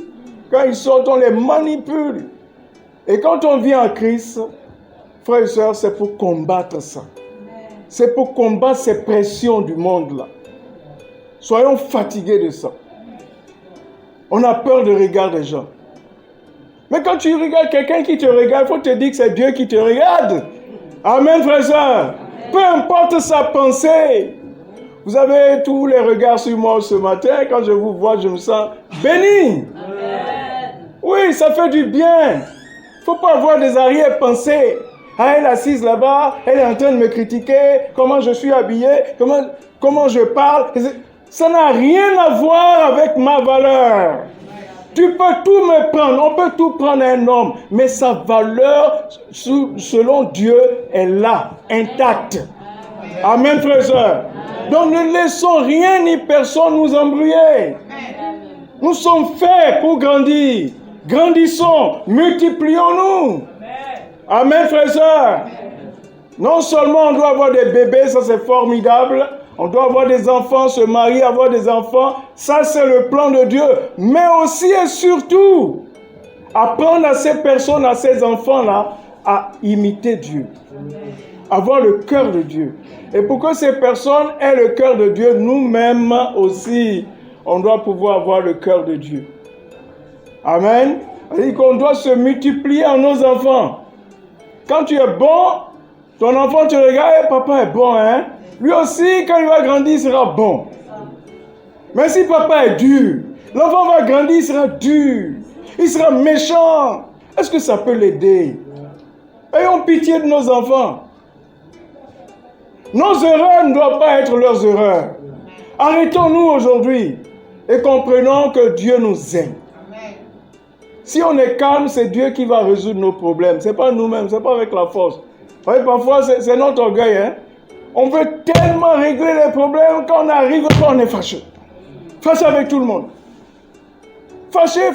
Quand ils sortent, on les manipule. Et quand on vient à Christ, frères et sœurs, c'est pour combattre ça. C'est pour combattre ces pressions du monde-là. Soyons fatigués de ça. On a peur du regard des gens. Mais quand tu regardes quelqu'un qui te regarde, il faut te dire que c'est Dieu qui te regarde. Amen, frères et sœurs. Peu importe sa pensée. Vous avez tous les regards sur moi ce matin. Quand je vous vois, je me sens béni. Amen. Oui, ça fait du bien. Il ne faut pas avoir des arrière-pensées. Ah, elle est assise là-bas, elle est en train de me critiquer, comment je suis habillé, comment je parle. Ça n'a rien à voir avec ma valeur. Tu peux tout me prendre, on peut tout prendre un homme, mais sa valeur, selon Dieu, est là, intacte. Amen, frères et sœurs. Donc ne laissons rien ni personne nous embrouiller. Nous sommes faits pour grandir. Grandissons, multiplions-nous. Amen, frères et sœurs. Non seulement on doit avoir des bébés, ça c'est formidable. On doit avoir des enfants, se marier, avoir des enfants. Ça c'est le plan de Dieu. Mais aussi et surtout, apprendre à ces personnes, à ces enfants-là, à imiter Dieu. Avoir le cœur de Dieu. Et pour que ces personnes aient le cœur de Dieu, nous-mêmes aussi, on doit pouvoir avoir le cœur de Dieu. Amen. C'est-à-dire qu'on doit se multiplier en nos enfants. Quand tu es bon, Ton enfant, tu regardes, eh, papa est bon, hein? Lui aussi, quand il va grandir, il sera bon. Mais si papa est dur, l'enfant va grandir, il sera dur. Il sera méchant. Est-ce que ça peut l'aider? Ayons pitié de nos enfants. Nos erreurs ne doivent pas être leurs erreurs. Arrêtons-nous aujourd'hui et comprenons que Dieu nous aime. Si on est calme, c'est Dieu qui va résoudre nos problèmes. Ce n'est pas nous-mêmes, ce n'est pas avec la force. Vous voyez, parfois, c'est notre orgueil. Hein? On veut tellement régler les problèmes quand on arrive, quand on est fâché. Fâché avec tout le monde. Fâché,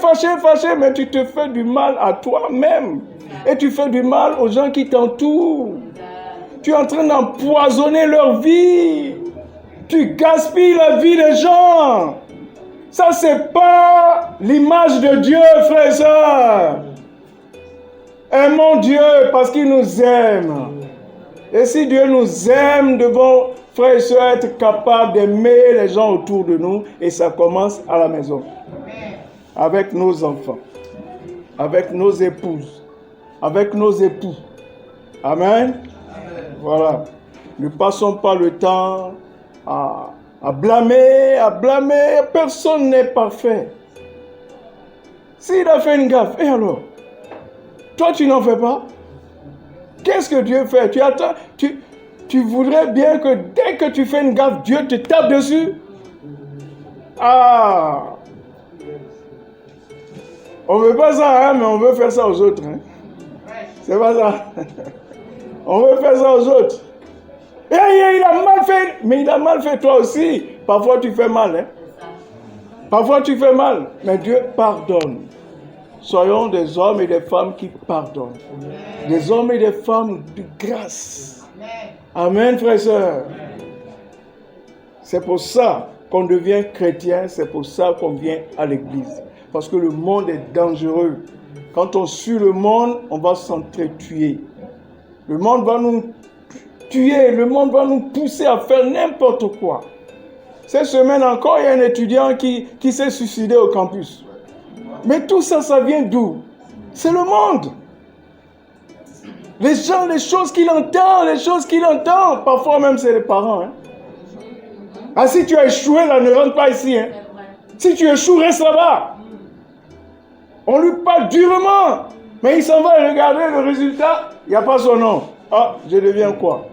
mais tu te fais du mal à toi-même. Et tu fais du mal aux gens qui t'entourent. Tu es en train d'empoisonner leur vie. Tu gaspilles la vie des gens. Ça, c'est pas l'image de Dieu, frères et sœurs. Aimons Dieu parce qu'il nous aime. Et si Dieu nous aime, nous devons, frères et sœurs, être capables d'aimer les gens autour de nous. Et ça commence à la maison. Avec nos enfants. Avec nos épouses. Avec nos époux. Amen. Voilà. Ne passons pas le temps à blâmer. Personne n'est parfait. S'il a fait une gaffe, et alors? Toi, tu n'en fais pas? Qu'est-ce que Dieu fait? Tu attends, tu voudrais bien que dès que tu fais une gaffe, Dieu te tape dessus? Ah! On ne veut pas ça, hein, mais on veut faire ça aux autres. Hein? C'est pas ça. On veut faire ça aux autres. Et il a mal fait, mais il a mal fait toi aussi. Parfois tu fais mal. Hein? Parfois tu fais mal, mais Dieu pardonne. Soyons des hommes et des femmes qui pardonnent. Des hommes et des femmes de grâce. Amen, frères et sœurs. C'est pour ça qu'on devient chrétien, c'est pour ça qu'on vient à l'église. Parce que le monde est dangereux. Quand on suit le monde, on va s'entretuer. Le monde va nous tuer, le monde va nous pousser à faire n'importe quoi. Cette semaine encore, il y a un étudiant qui s'est suicidé au campus. Mais tout ça, ça vient d'où? C'est le monde. Les gens, les choses qu'il entend, parfois même c'est les parents. Hein. Ah, si tu as échoué là, ne rentre pas ici. Hein. Si tu échoues, reste là-bas. On lui parle durement. Mais il s'en va regarder le résultat, il n'y a pas son nom. Ah, je deviens quoi?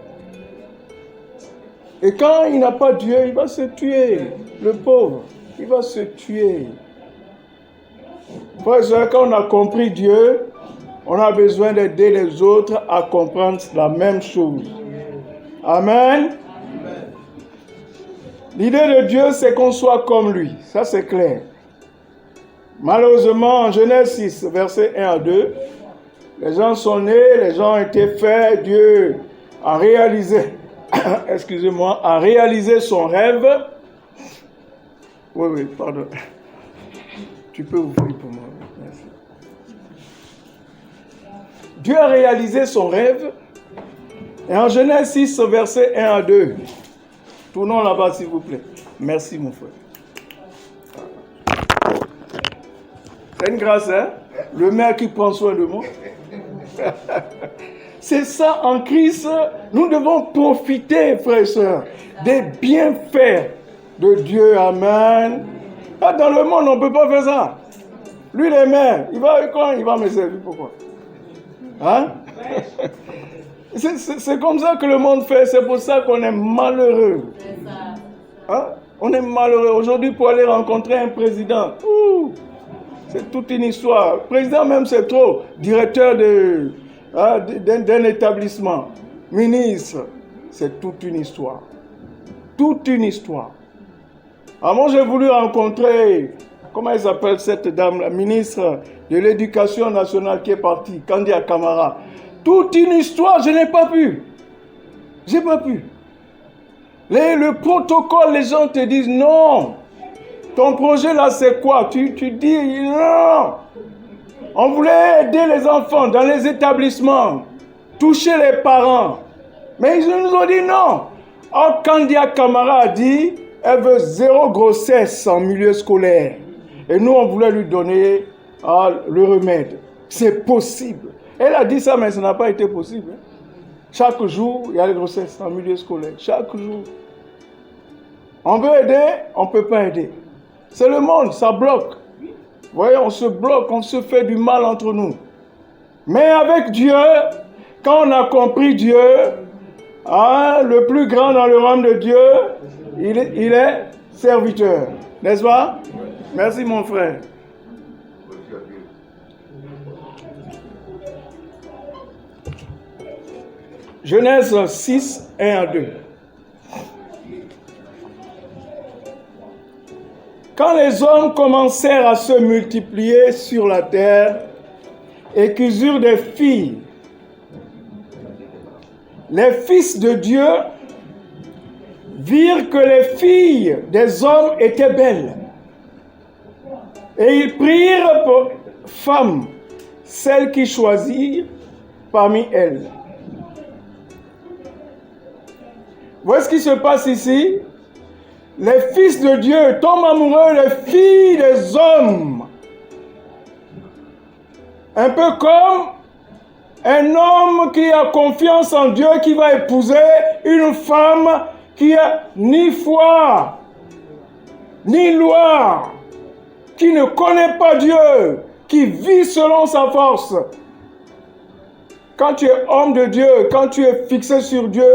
Et quand il n'a pas Dieu, il va se tuer. Le pauvre, il va se tuer. Quand on a compris Dieu, on a besoin d'aider les autres à comprendre la même chose. Amen. L'idée de Dieu, c'est qu'on soit comme lui. Ça, c'est clair. Malheureusement, en Genèse 6, versets 1 à 2, les gens sont nés, les gens ont été faits, Dieu a réalisé, a réalisé son rêve. Oui, pardon. Tu peux ouvrir pour moi. Merci. Dieu a réalisé son rêve. Et en Genèse 6, versets 1 à 2. Tournons là-bas, s'il vous plaît. Merci, mon frère. C'est une grâce, hein? Le maire qui prend soin de moi. C'est ça, en Christ, nous devons profiter, frères et sœurs, des bienfaits de Dieu. Amen. Dans le monde, on ne peut pas faire ça. Lui, les maires, il va me servir, pourquoi? Hein? C'est comme ça que le monde fait, c'est pour ça qu'on est malheureux. Hein? On est malheureux. Aujourd'hui, pour aller rencontrer un président, c'est toute une histoire. Président même, c'est trop. Directeur d'un établissement, ministre, c'est toute une histoire. Toute une histoire. Alors moi, j'ai voulu rencontrer, comment elle s'appelle cette dame, la ministre de l'Éducation nationale qui est partie, Kandia Camara. Toute une histoire, je n'ai pas pu. J'ai pas pu. Le protocole, les gens te disent non. Ton projet là, c'est quoi? Tu dis non. On voulait aider les enfants dans les établissements, toucher les parents. Mais ils nous ont dit non. Or, Kandia Camara a dit, elle veut 0 grossesse en milieu scolaire. Et nous, on voulait lui donner le remède. C'est possible. Elle a dit ça, mais ça n'a pas été possible. Chaque jour, il y a les grossesses en milieu scolaire. Chaque jour. On veut aider, on ne peut pas aider. C'est le monde, ça bloque. Vous voyez, on se bloque, on se fait du mal entre nous. Mais avec Dieu, quand on a compris Dieu, le plus grand dans le royaume de Dieu, il est serviteur. N'est-ce pas? Merci mon frère. Genèse 6, 1 à 2. Quand les hommes commencèrent à se multiplier sur la terre et qu'ils eurent des filles, les fils de Dieu virent que les filles des hommes étaient belles. Et ils prirent pour femmes celles qu'ils choisirent parmi elles. Voici ce qui se passe ici. Les fils de Dieu tombent amoureux des filles des hommes. Un peu comme un homme qui a confiance en Dieu, qui va épouser une femme qui a ni foi, ni loi, qui ne connaît pas Dieu, qui vit selon sa force. Quand tu es homme de Dieu, quand tu es fixé sur Dieu,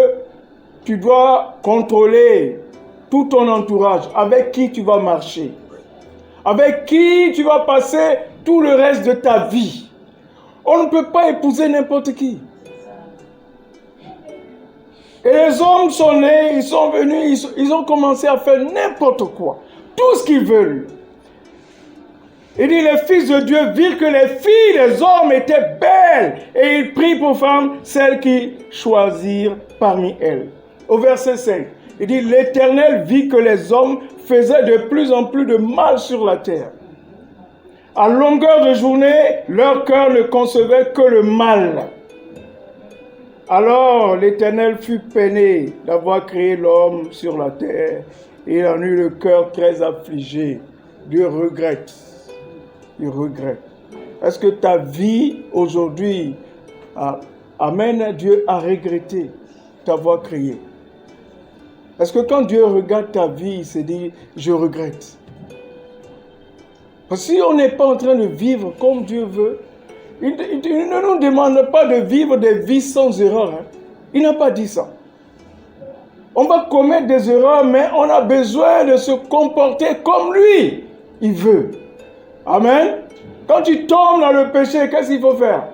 tu dois contrôler tout ton entourage, avec qui tu vas marcher, avec qui tu vas passer tout le reste de ta vie. On ne peut pas épouser n'importe qui. Et les hommes sont nés, ils sont venus, ils ont commencé à faire n'importe quoi, tout ce qu'ils veulent. Il dit, les fils de Dieu virent que les filles des hommes étaient belles, et ils prirent pour femmes celles qui choisirent parmi elles. Au verset 5, il dit, l'Éternel vit que les hommes faisaient de plus en plus de mal sur la terre. À longueur de journée, leur cœur ne concevait que le mal. Alors l'Éternel fut peiné d'avoir créé l'homme sur la terre, et il en eut le cœur très affligé. Dieu regrette. Il regrette. Est-ce que ta vie aujourd'hui amène Dieu à regretter t'avoir créé? Est-ce que quand Dieu regarde ta vie, il se dit, je regrette? Parce que si on n'est pas en train de vivre comme Dieu veut, il ne nous demande pas de vivre des vies sans erreur. Hein. Il n'a pas dit ça. On va commettre des erreurs, mais on a besoin de se comporter comme lui, il veut. Amen. Quand tu tombes dans le péché, qu'est-ce qu'il faut faire?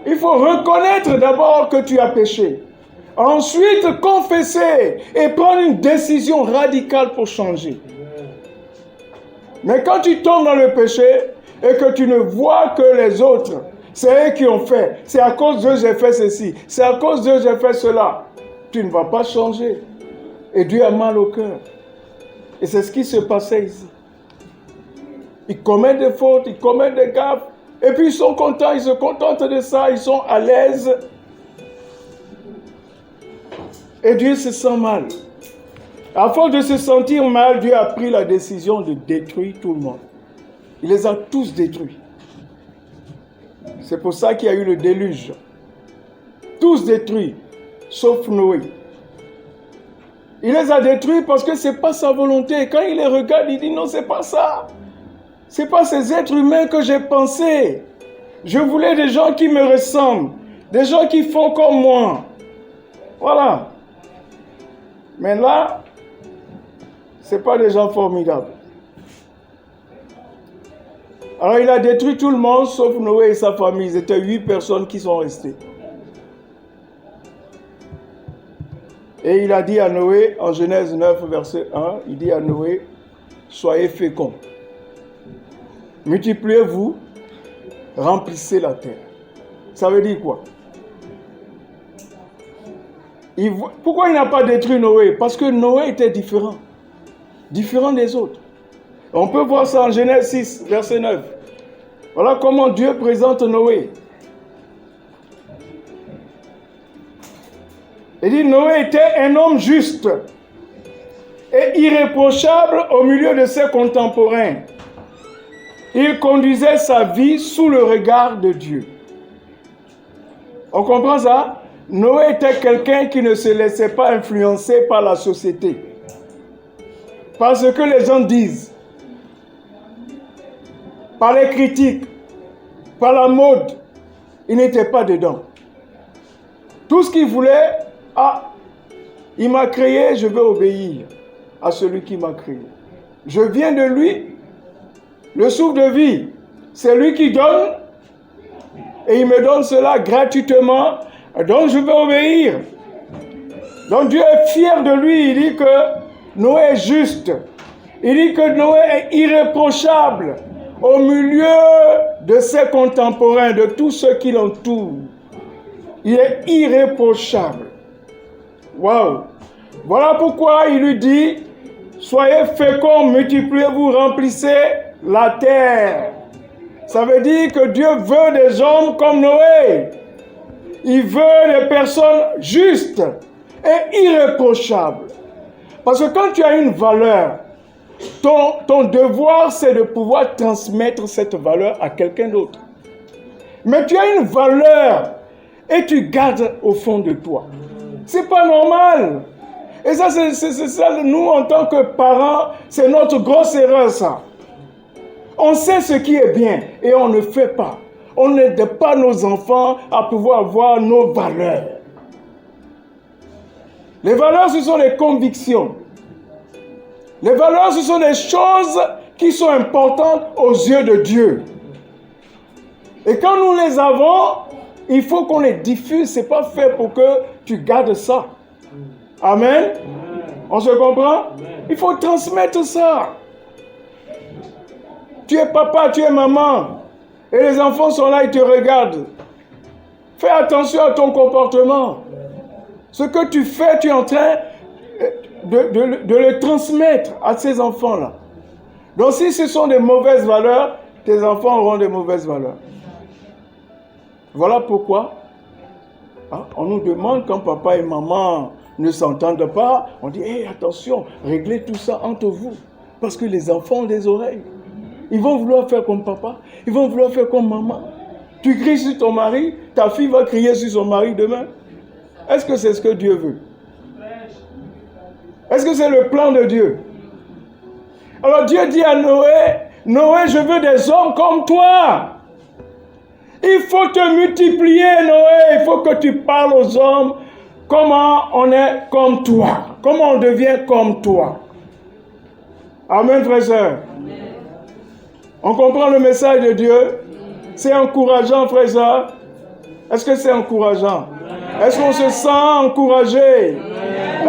Il faut reconnaître d'abord que tu as péché. Ensuite, confesser et prendre une décision radicale pour changer. Mais quand tu tombes dans le péché et que tu ne vois que les autres, c'est eux qui ont fait, c'est à cause d'eux j'ai fait ceci, c'est à cause d'eux j'ai fait cela, tu ne vas pas changer. Et Dieu a mal au cœur. Et c'est ce qui se passait ici. Ils commettent des fautes, ils commettent des gaffes, et puis ils sont contents, ils se contentent de ça, ils sont à l'aise. Et Dieu se sent mal. À force de se sentir mal, Dieu a pris la décision de détruire tout le monde. Il les a tous détruits. C'est pour ça qu'il y a eu le déluge. Tous détruits, sauf Noé. Il les a détruits parce que ce n'est pas sa volonté. Quand il les regarde, il dit non, ce n'est pas ça. Ce n'est pas ces êtres humains que j'ai pensé. Je voulais des gens qui me ressemblent, des gens qui font comme moi. Voilà. Mais là, ce n'est pas des gens formidables. Alors il a détruit tout le monde, sauf Noé et sa famille. Ils étaient 8 personnes qui sont restées. Et il a dit à Noé, en Genèse 9, verset 1, il dit à Noé, soyez féconds. Multipliez-vous, remplissez la terre. Ça veut dire quoi? Pourquoi il n'a pas détruit Noé? Parce que Noé était différent. Différent des autres. On peut voir ça en Genèse 6, verset 9. Voilà comment Dieu présente Noé. Il dit, Noé était un homme juste et irréprochable au milieu de ses contemporains. Il conduisait sa vie sous le regard de Dieu. On comprend ça? Noé était quelqu'un qui ne se laissait pas influencer par la société, par ce que les gens disent, par les critiques, par la mode. Il n'était pas dedans. Tout ce qu'il voulait, il m'a créé, je vais obéir à celui qui m'a créé. Je viens de lui, le souffle de vie, c'est lui qui donne, et il me donne cela gratuitement, donc je vais obéir. Donc Dieu est fier de lui, il dit que Noé est juste, il dit que Noé est irréprochable au milieu de ses contemporains, de tous ceux qui l'entourent. Il est irréprochable. Waouh! Voilà pourquoi il lui dit, soyez féconds, multipliez-vous, remplissez la terre. Ça veut dire que Dieu veut des hommes comme Noé. Il veut des personnes justes et irréprochables. Parce que quand tu as une valeur, ton devoir, c'est de pouvoir transmettre cette valeur à quelqu'un d'autre. Mais tu as une valeur et tu gardes au fond de toi. C'est pas normal. Et ça, c'est ça, nous, en tant que parents, c'est notre grosse erreur, ça. On sait ce qui est bien et on ne fait pas. On n'aide pas nos enfants à pouvoir avoir nos valeurs. Les valeurs, ce sont les convictions. Les valeurs, ce sont des choses qui sont importantes aux yeux de Dieu. Et quand nous les avons, il faut qu'on les diffuse. Ce n'est pas fait pour que tu gardes ça. Amen. On se comprend? Il faut transmettre ça. Tu es papa, tu es maman. Et les enfants sont là, ils te regardent. Fais attention à ton comportement. Ce que tu fais, tu es en train de le transmettre à ces enfants-là. Donc si ce sont des mauvaises valeurs, tes enfants auront des mauvaises valeurs. Voilà pourquoi on nous demande, quand papa et maman ne s'entendent pas, on dit hey, attention, réglez tout ça entre vous. Parce que les enfants ont des oreilles. Ils vont vouloir faire comme papa, ils vont vouloir faire comme maman. Tu cries sur ton mari, ta fille va crier sur son mari demain. Est-ce que c'est ce que Dieu veut? Est-ce que c'est le plan de Dieu? Alors Dieu dit à Noé, Noé, je veux des hommes comme toi. Il faut te multiplier, Noé. Il faut que tu parles aux hommes comment on est comme toi. Comment on devient comme toi. Amen, frères et sœurs. On comprend le message de Dieu? C'est encourageant, frères et sœurs. Est-ce que c'est encourageant? Est-ce qu'on se sent encouragé?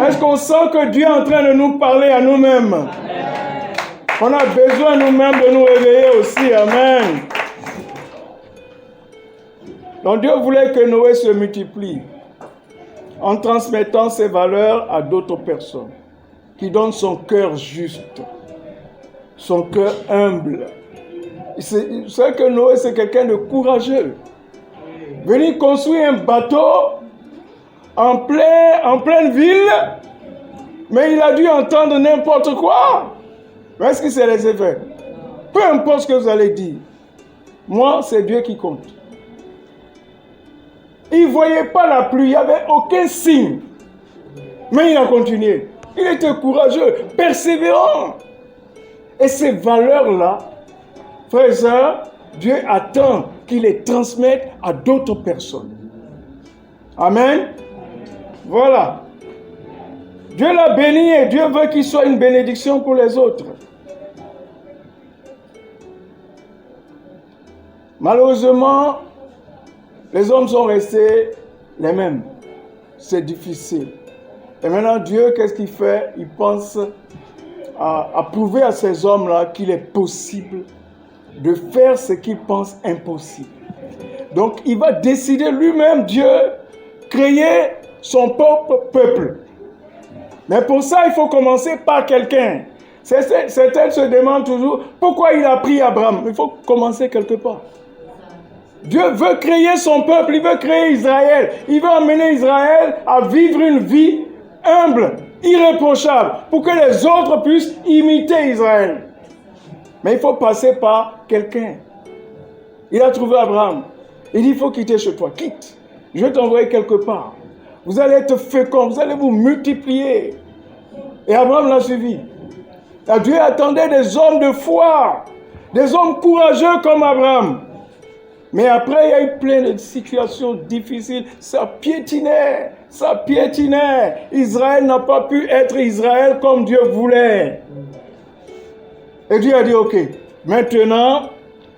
Est-ce qu'on sent que Dieu est en train de nous parler à nous-mêmes? On a besoin nous-mêmes de nous réveiller aussi. Amen. Donc Dieu voulait que Noé se multiplie en transmettant ses valeurs à d'autres personnes qui donnent son cœur juste, son cœur humble. Vous savez que Noé, c'est quelqu'un de courageux. Venir construire un bateau en pleine ville, mais il a dû entendre n'importe quoi. Mais est-ce qu'il s'est laissé faire? Peu importe ce que vous allez dire. Moi, c'est Dieu qui compte. Il ne voyait pas la pluie, il n'y avait aucun signe. Mais il a continué. Il était courageux, persévérant. Et ces valeurs-là, frères et sœurs, Dieu attend qu'il les transmette à d'autres personnes. Amen. Voilà. Dieu l'a béni et Dieu veut qu'il soit une bénédiction pour les autres. Malheureusement, les hommes sont restés les mêmes. C'est difficile. Et maintenant, Dieu, qu'est-ce qu'il fait? Il pense à prouver à ces hommes-là qu'il est possible de faire ce qu'ils pensent impossible. Donc, il va décider lui-même, Dieu, créer son propre peuple. Mais pour ça, il faut commencer par quelqu'un. Certains se demandent toujours pourquoi il a pris Abraham. Il faut commencer quelque part. Dieu veut créer son peuple, il veut créer Israël. Il veut amener Israël à vivre une vie humble, irréprochable, pour que les autres puissent imiter Israël. Mais il faut passer par quelqu'un. Il a trouvé Abraham. Il dit, il faut quitter chez toi. Quitte. Je vais t'envoyer quelque part. Vous allez être fécond, vous allez vous multiplier. Et Abraham l'a suivi. Et Dieu attendait des hommes de foi, des hommes courageux comme Abraham. Mais après, il y a eu plein de situations difficiles. Ça piétinait. Israël n'a pas pu être Israël comme Dieu voulait. Et Dieu a dit, ok, maintenant,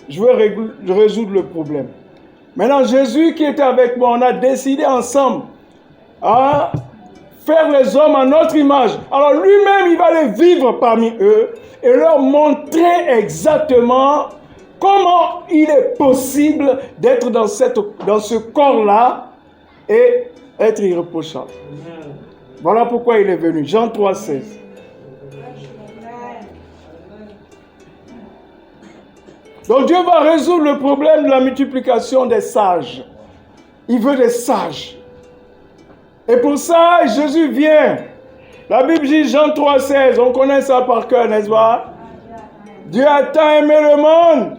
je vais résoudre le problème. Maintenant, Jésus qui était avec moi, on a décidé ensemble à faire les hommes à notre image. Alors lui-même, il va aller vivre parmi eux et leur montrer exactement comment il est possible d'être dans ce corps-là et être irréprochable. Voilà pourquoi il est venu. Jean 3,16. Donc Dieu va résoudre le problème de la multiplication des sages. Il veut des sages. Et pour ça, Jésus vient. La Bible dit Jean 3,16. On connaît ça par cœur, n'est-ce pas? Dieu a tant aimé le monde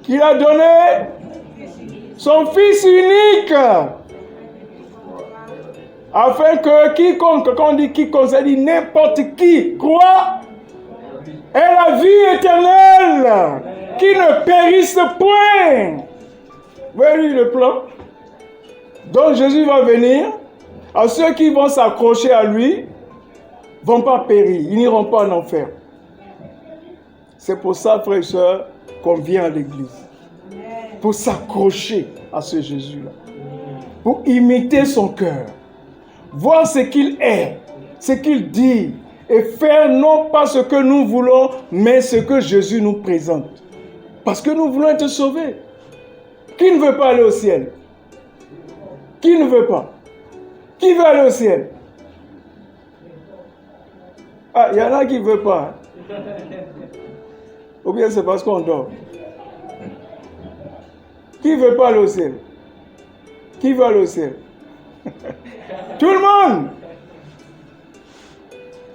qu'il a donné son Fils unique. Afin que quiconque, quand on dit quiconque, ça dit n'importe qui, croit, ait la vie éternelle, qui ne périsse point. Vous voyez le plan? Donc Jésus va venir. À ceux qui vont s'accrocher à lui, ne vont pas périr, ils n'iront pas en enfer. C'est pour ça, frères et sœurs, qu'on vient à l'église. Pour s'accrocher à ce Jésus-là. Pour imiter son cœur. Voir ce qu'il est, ce qu'il dit. Et faire non pas ce que nous voulons, mais ce que Jésus nous présente. Parce que nous voulons être sauvés. Qui ne veut pas aller au ciel? Qui ne veut pas? Qui veut aller au ciel? Ah, il y en a qui ne veulent pas. Ou bien c'est parce qu'on dort. Qui ne veut pas aller au ciel? Qui veut aller au ciel? Tout le monde!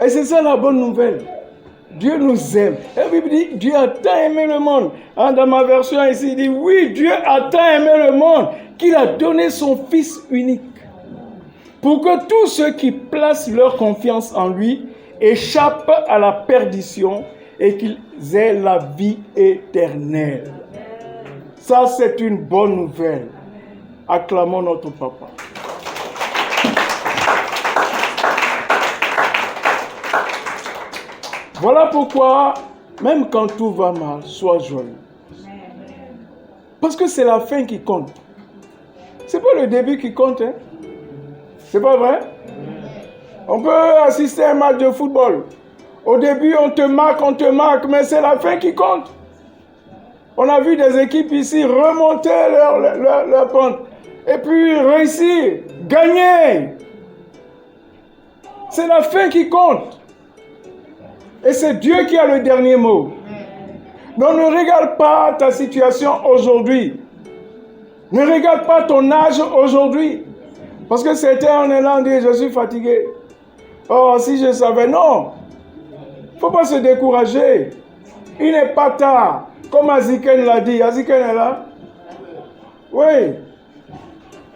Et c'est ça la bonne nouvelle. Dieu nous aime. La Bible dit, Dieu a tant aimé le monde. Dans ma version ici, il dit, oui, Dieu a tant aimé le monde qu'il a donné son Fils unique. Pour que tous ceux qui placent leur confiance en lui échappent à la perdition et qu'ils aient la vie éternelle. Ça, c'est une bonne nouvelle. Acclamons notre Papa. Voilà pourquoi, même quand tout va mal, sois joyeux. Parce que c'est la fin qui compte. C'est pas le début qui compte, hein? C'est pas vrai? On peut assister à un match de football. Au début, on te marque, mais c'est la fin qui compte. On a vu des équipes ici remonter leur pente. Et puis réussir, gagner. C'est la fin qui compte. Et c'est Dieu qui a le dernier mot. Donc ne regarde pas ta situation aujourd'hui. Ne regarde pas ton âge aujourd'hui. Parce que certains en est là, on dit, je suis fatigué. Oh, si je savais, non. Il ne faut pas se décourager. Il n'est pas tard. Comme Aziken l'a dit. Aziken est là? Oui.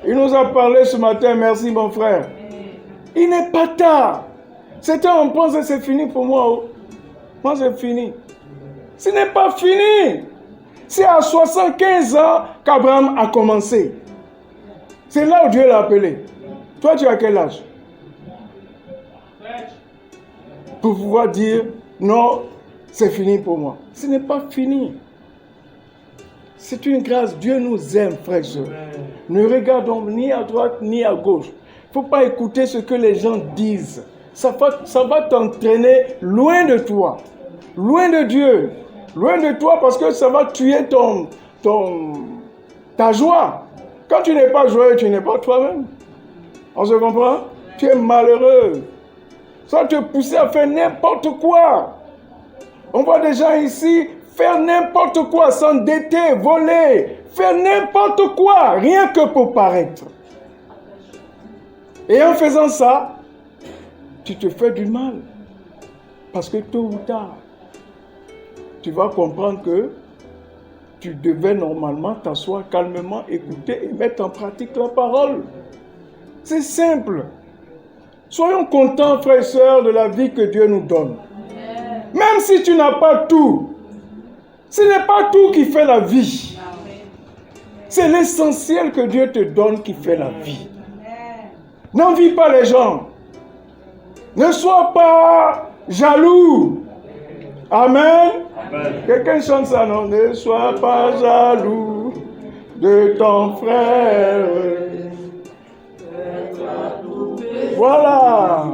Il nous a parlé ce matin. Merci, mon frère. Il n'est pas tard. Certains, on pense que c'est fini pour moi. Moi, c'est fini. Ce n'est pas fini. C'est à 75 ans qu'Abraham a commencé. C'est là où Dieu l'a appelé. Toi, tu as quel âge? Pour pouvoir dire, non, c'est fini pour moi. Ce n'est pas fini. C'est une grâce. Dieu nous aime, frères et sœurs. Ne regardons ni à droite ni à gauche. Il ne faut pas écouter ce que les gens disent. Ça va t'entraîner loin de toi. Loin de Dieu. Loin de toi parce que ça va tuer ta joie. Quand tu n'es pas joyeux, tu n'es pas toi-même. On se comprend? Tu es malheureux. Ça va te pousser à faire n'importe quoi. On voit des gens ici faire n'importe quoi, s'endetter, voler, faire n'importe quoi, rien que pour paraître. Et en faisant ça, tu te fais du mal. Parce que tôt ou tard, tu vas comprendre que tu devais normalement t'asseoir calmement, écouter et mettre en pratique la parole. C'est simple. Soyons contents, frères et sœurs, de la vie que Dieu nous donne. Même si tu n'as pas tout, ce n'est pas tout qui fait la vie. C'est l'essentiel que Dieu te donne qui fait la vie. N'envie pas les gens. Ne sois pas jaloux. Amen. Quelqu'un chante ça, non? Ne sois pas jaloux de ton frère. Voilà.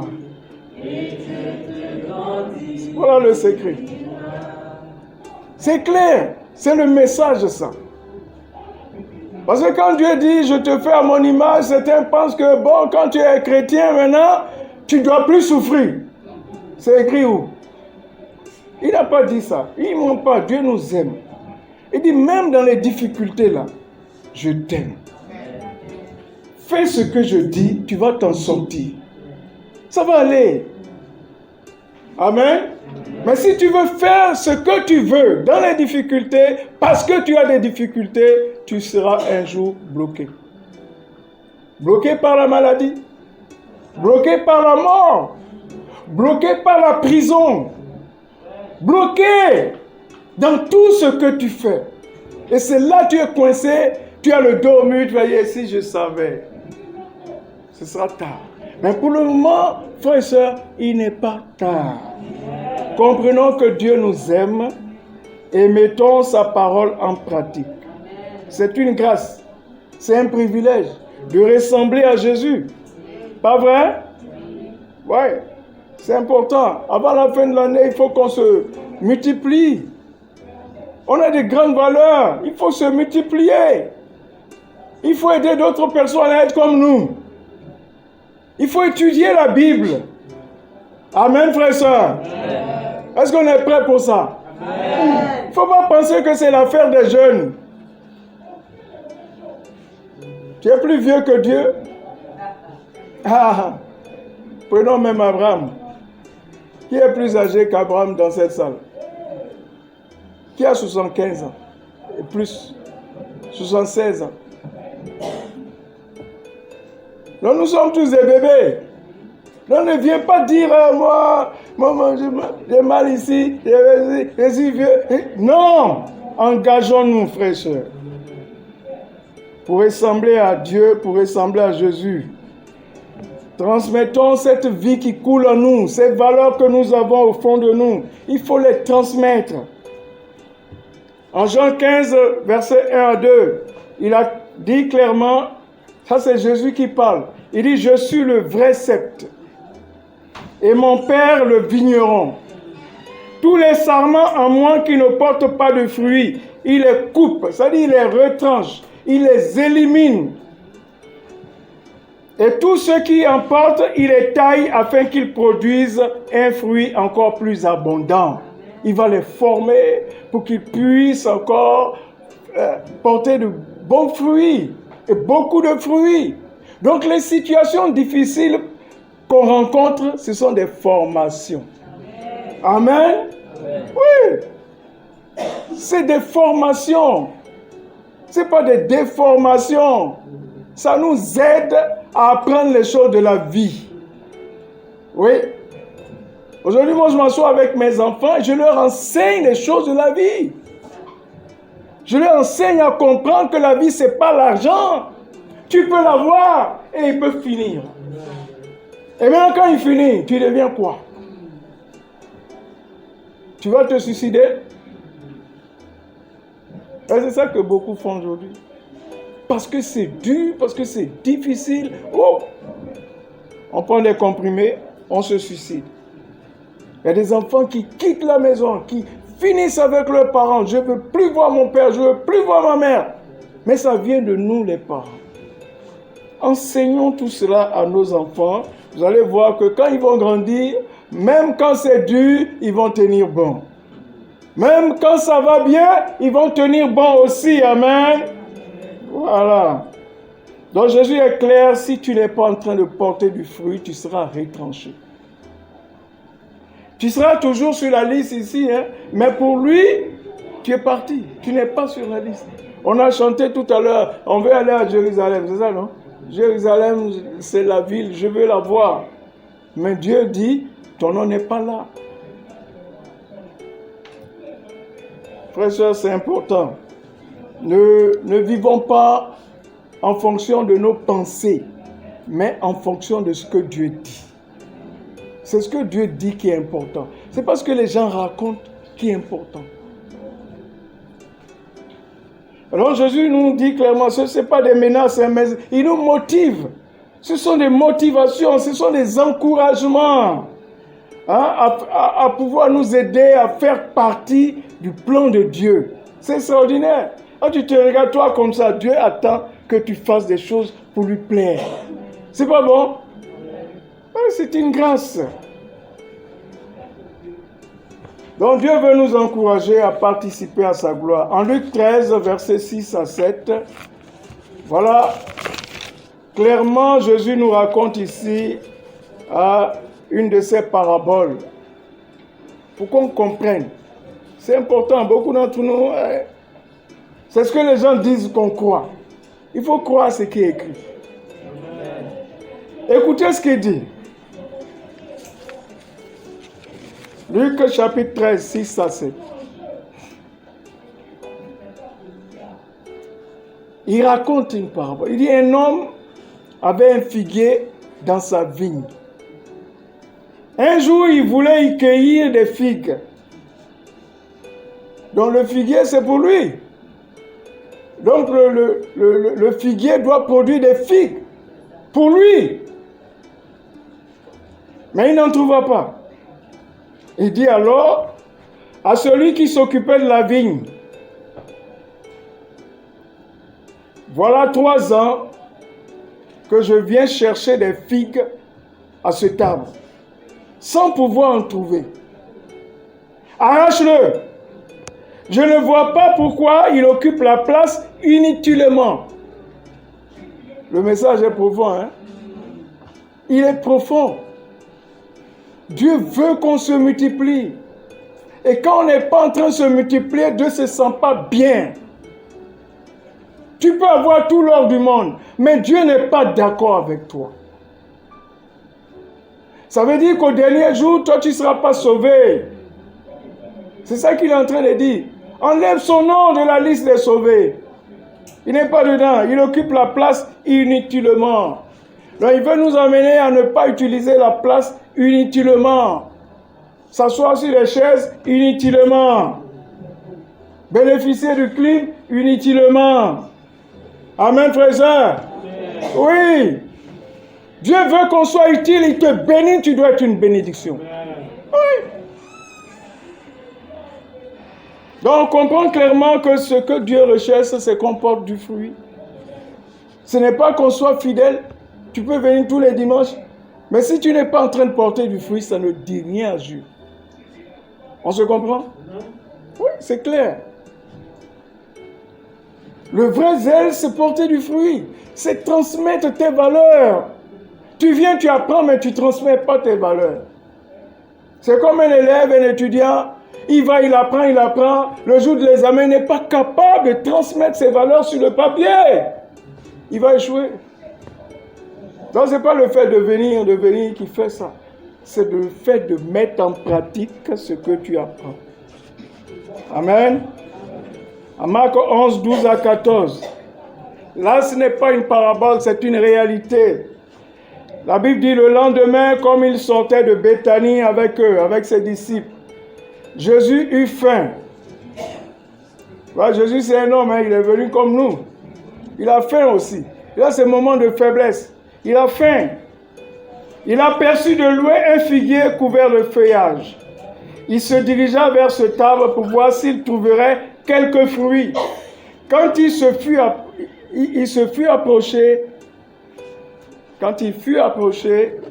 Voilà le secret. C'est clair. C'est le message, ça. Parce que quand Dieu dit, je te fais à mon image, certains pensent que, bon, quand tu es chrétien maintenant, tu ne dois plus souffrir. C'est écrit où? Il n'a pas dit ça. Il ne ment pas. Dieu nous aime. Il dit, même dans les difficultés là, je t'aime. Fais ce que je dis, tu vas t'en sortir. Ça va aller. Amen. Mais si tu veux faire ce que tu veux dans les difficultés, parce que tu as des difficultés, tu seras un jour bloqué. Bloqué par la maladie, bloqué par la mort, bloqué par la prison, bloqué dans tout ce que tu fais. Et c'est là que tu es coincé, tu as le dos au mur, tu vas dire, si je savais, ce sera tard. Mais pour le moment, frères et sœurs, il n'est pas tard. Comprenons que Dieu nous aime et mettons sa parole en pratique. C'est une grâce, c'est un privilège de ressembler à Jésus. Pas vrai? Oui, c'est important. Avant la fin de l'année, il faut qu'on se multiplie. On a des grandes valeurs, il faut se multiplier. Il faut aider d'autres personnes à être comme nous. Il faut étudier la Bible. Amen, frères et sœurs. Est-ce qu'on est prêt pour ça? Il ne faut pas penser que c'est l'affaire des jeunes. Tu es plus vieux que Dieu? Prenons même Abraham. Qui est plus âgé qu'Abraham dans cette salle? Qui a 75 ans? Et plus? 76 ans. Donc nous sommes tous des bébés. Donc ne viens pas dire moi j'ai mal ici, je suis vieux. Non, engageons-nous, frères et sœurs, pour ressembler à Dieu, pour ressembler à Jésus. Transmettons cette vie qui coule en nous, ces valeurs que nous avons au fond de nous. Il faut les transmettre. En Jean 15, versets 1 à 2, il a dit clairement, ça c'est Jésus qui parle, il dit, je suis le vrai sceptre et mon Père le vigneron. Tous les sarments en moi qui ne portent pas de fruits, il les coupe, c'est-à-dire il les retranche, il les élimine. Et tous ceux qui en portent, il les taille afin qu'ils produisent un fruit encore plus abondant. Il va les former pour qu'ils puissent encore porter de bons fruits et beaucoup de fruits. Donc les situations difficiles qu'on rencontre, ce sont des formations. Amen. Oui. C'est des formations. Ce n'est pas des déformations. Ça nous aide à apprendre les choses de la vie. Oui. Aujourd'hui, moi, je m'assois avec mes enfants et je leur enseigne les choses de la vie. Je leur enseigne à comprendre que la vie, ce n'est pas l'argent. Tu peux l'avoir et il peut finir. Et maintenant, quand il finit, tu deviens quoi? Tu vas te suicider? Et c'est ça que beaucoup font aujourd'hui. Parce que c'est dur, parce que c'est difficile. Oh! On prend des comprimés, on se suicide. Il y a des enfants qui quittent la maison, qui finissent avec leurs parents. Je ne veux plus voir mon père, je ne veux plus voir ma mère. Mais ça vient de nous, les parents. Enseignons tout cela à nos enfants. Vous allez voir que quand ils vont grandir, même quand c'est dur, ils vont tenir bon. Même quand ça va bien, ils vont tenir bon aussi. Amen. Voilà. Donc Jésus est clair, si tu n'es pas en train de porter du fruit, tu seras retranché. Tu seras toujours sur la liste ici, hein? Mais pour lui, tu es parti. Tu n'es pas sur la liste. On a chanté tout à l'heure, on veut aller à Jérusalem, c'est ça, non? Jérusalem, c'est la ville, je veux la voir. Mais Dieu dit, ton nom n'est pas là. Frères et sœurs, c'est important. Ne vivons pas en fonction de nos pensées, mais en fonction de ce que Dieu dit. C'est ce que Dieu dit qui est important. C'est pas ce que les gens racontent qui est important. Alors Jésus nous dit clairement, ce n'est pas des menaces, mais il nous motive. Ce sont des motivations, ce sont des encouragements à pouvoir nous aider à faire partie du plan de Dieu. C'est extraordinaire. Quand tu te regardes toi comme ça, Dieu attend que tu fasses des choses pour lui plaire. C'est pas bon? C'est une grâce. Donc Dieu veut nous encourager à participer à sa gloire. En Luc 13, versets 6 à 7, voilà, clairement Jésus nous raconte ici une de ses paraboles. Pour qu'on comprenne. C'est important, beaucoup d'entre nous, c'est ce que les gens disent qu'on croit. Il faut croire ce qui est écrit. Écoutez ce qu'il dit. Luc chapitre 13, 6 à 7. Il raconte une parabole. Il dit, un homme avait un figuier dans sa vigne. Un jour, il voulait y cueillir des figues. Donc le figuier, c'est pour lui. Donc le figuier doit produire des figues pour lui. Mais il n'en trouva pas. Il dit alors à celui qui s'occupait de la vigne, voilà 3 ans que je viens chercher des figues à cet arbre, sans pouvoir en trouver. Arrache-le. Je ne vois pas pourquoi il occupe la place inutilement. Le message est profond, hein? Il est profond. Dieu veut qu'on se multiplie. Et quand on n'est pas en train de se multiplier, Dieu ne se sent pas bien. Tu peux avoir tout l'or du monde, mais Dieu n'est pas d'accord avec toi. Ça veut dire qu'au dernier jour, toi, tu ne seras pas sauvé. C'est ça qu'il est en train de dire. Enlève son nom de la liste des sauvés. Il n'est pas dedans. Il occupe la place inutilement. Donc, il veut nous amener à ne pas utiliser la place inutilement. S'asseoir sur les chaises inutilement. Bénéficier du clim inutilement. Amen, frères et sœurs. Oui. Dieu veut qu'on soit utile. Il te bénit, tu dois être une bénédiction. Oui. Donc, on comprend clairement que ce que Dieu recherche, c'est qu'on porte du fruit. Ce n'est pas qu'on soit fidèle. Tu peux venir tous les dimanches. Mais si tu n'es pas en train de porter du fruit, ça ne dit rien à Dieu. On se comprend? Oui, c'est clair. Le vrai zèle, c'est porter du fruit. C'est transmettre tes valeurs. Tu viens, tu apprends, mais tu ne transmets pas tes valeurs. C'est comme un élève, un étudiant. Il va, il apprend. Le jour de l'examen, il n'est pas capable de transmettre ses valeurs sur le papier. Il va échouer. Donc, ce n'est pas le fait de venir qui fait ça. C'est le fait de mettre en pratique ce que tu apprends. Amen. À Marc 11, 12 à 14. Là, ce n'est pas une parabole, c'est une réalité. La Bible dit, le lendemain, comme il sortait de Béthanie avec eux, avec ses disciples, Jésus eut faim. Ouais, Jésus, c'est un homme, hein, il est venu comme nous. Il a faim aussi. Il a ses moments de faiblesse. Il a faim. Il aperçut de loin un figuier couvert de feuillage. Il se dirigea vers cet arbre pour voir s'il trouverait quelques fruits. Quand il fut approché,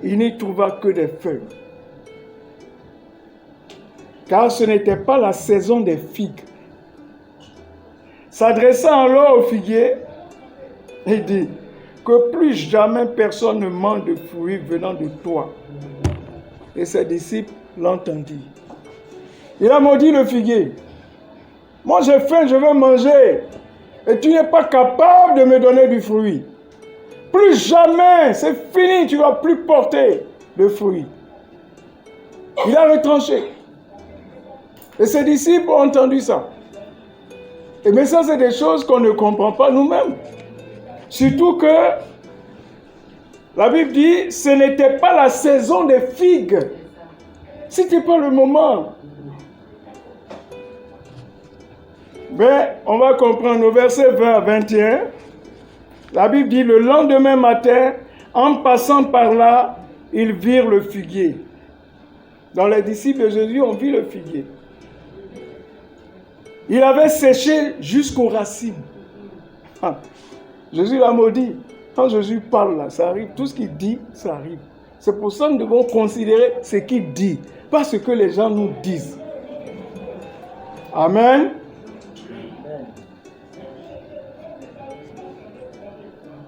il n'y trouva que des feuilles. Car ce n'était pas la saison des figues. S'adressant alors au figuier, il dit, que plus jamais personne ne mange de fruits venant de toi. Et ses disciples l'entendirent. Il a maudit le figuier. Moi j'ai faim, je veux manger. Et tu n'es pas capable de me donner du fruit. plus jamais, c'est fini, tu ne vas plus porter de fruits. Il a retranché. Et ses disciples ont entendu ça. Et mais ça, c'est des choses qu'on ne comprend pas nous-mêmes. Surtout que la Bible dit, ce n'était pas la saison des figues. Ce n'était pas le moment. Mais on va comprendre au verset 20 à 21. La Bible dit, le lendemain matin, en passant par là, ils virent le figuier. Dans les disciples de Jésus, on vit le figuier. Il avait séché jusqu'aux racines. Ah, Jésus l'a maudit. Quand Jésus parle là, ça arrive. Tout ce qu'il dit, ça arrive. C'est pour ça que nous devons considérer ce qu'il dit, pas ce que les gens nous disent. Amen.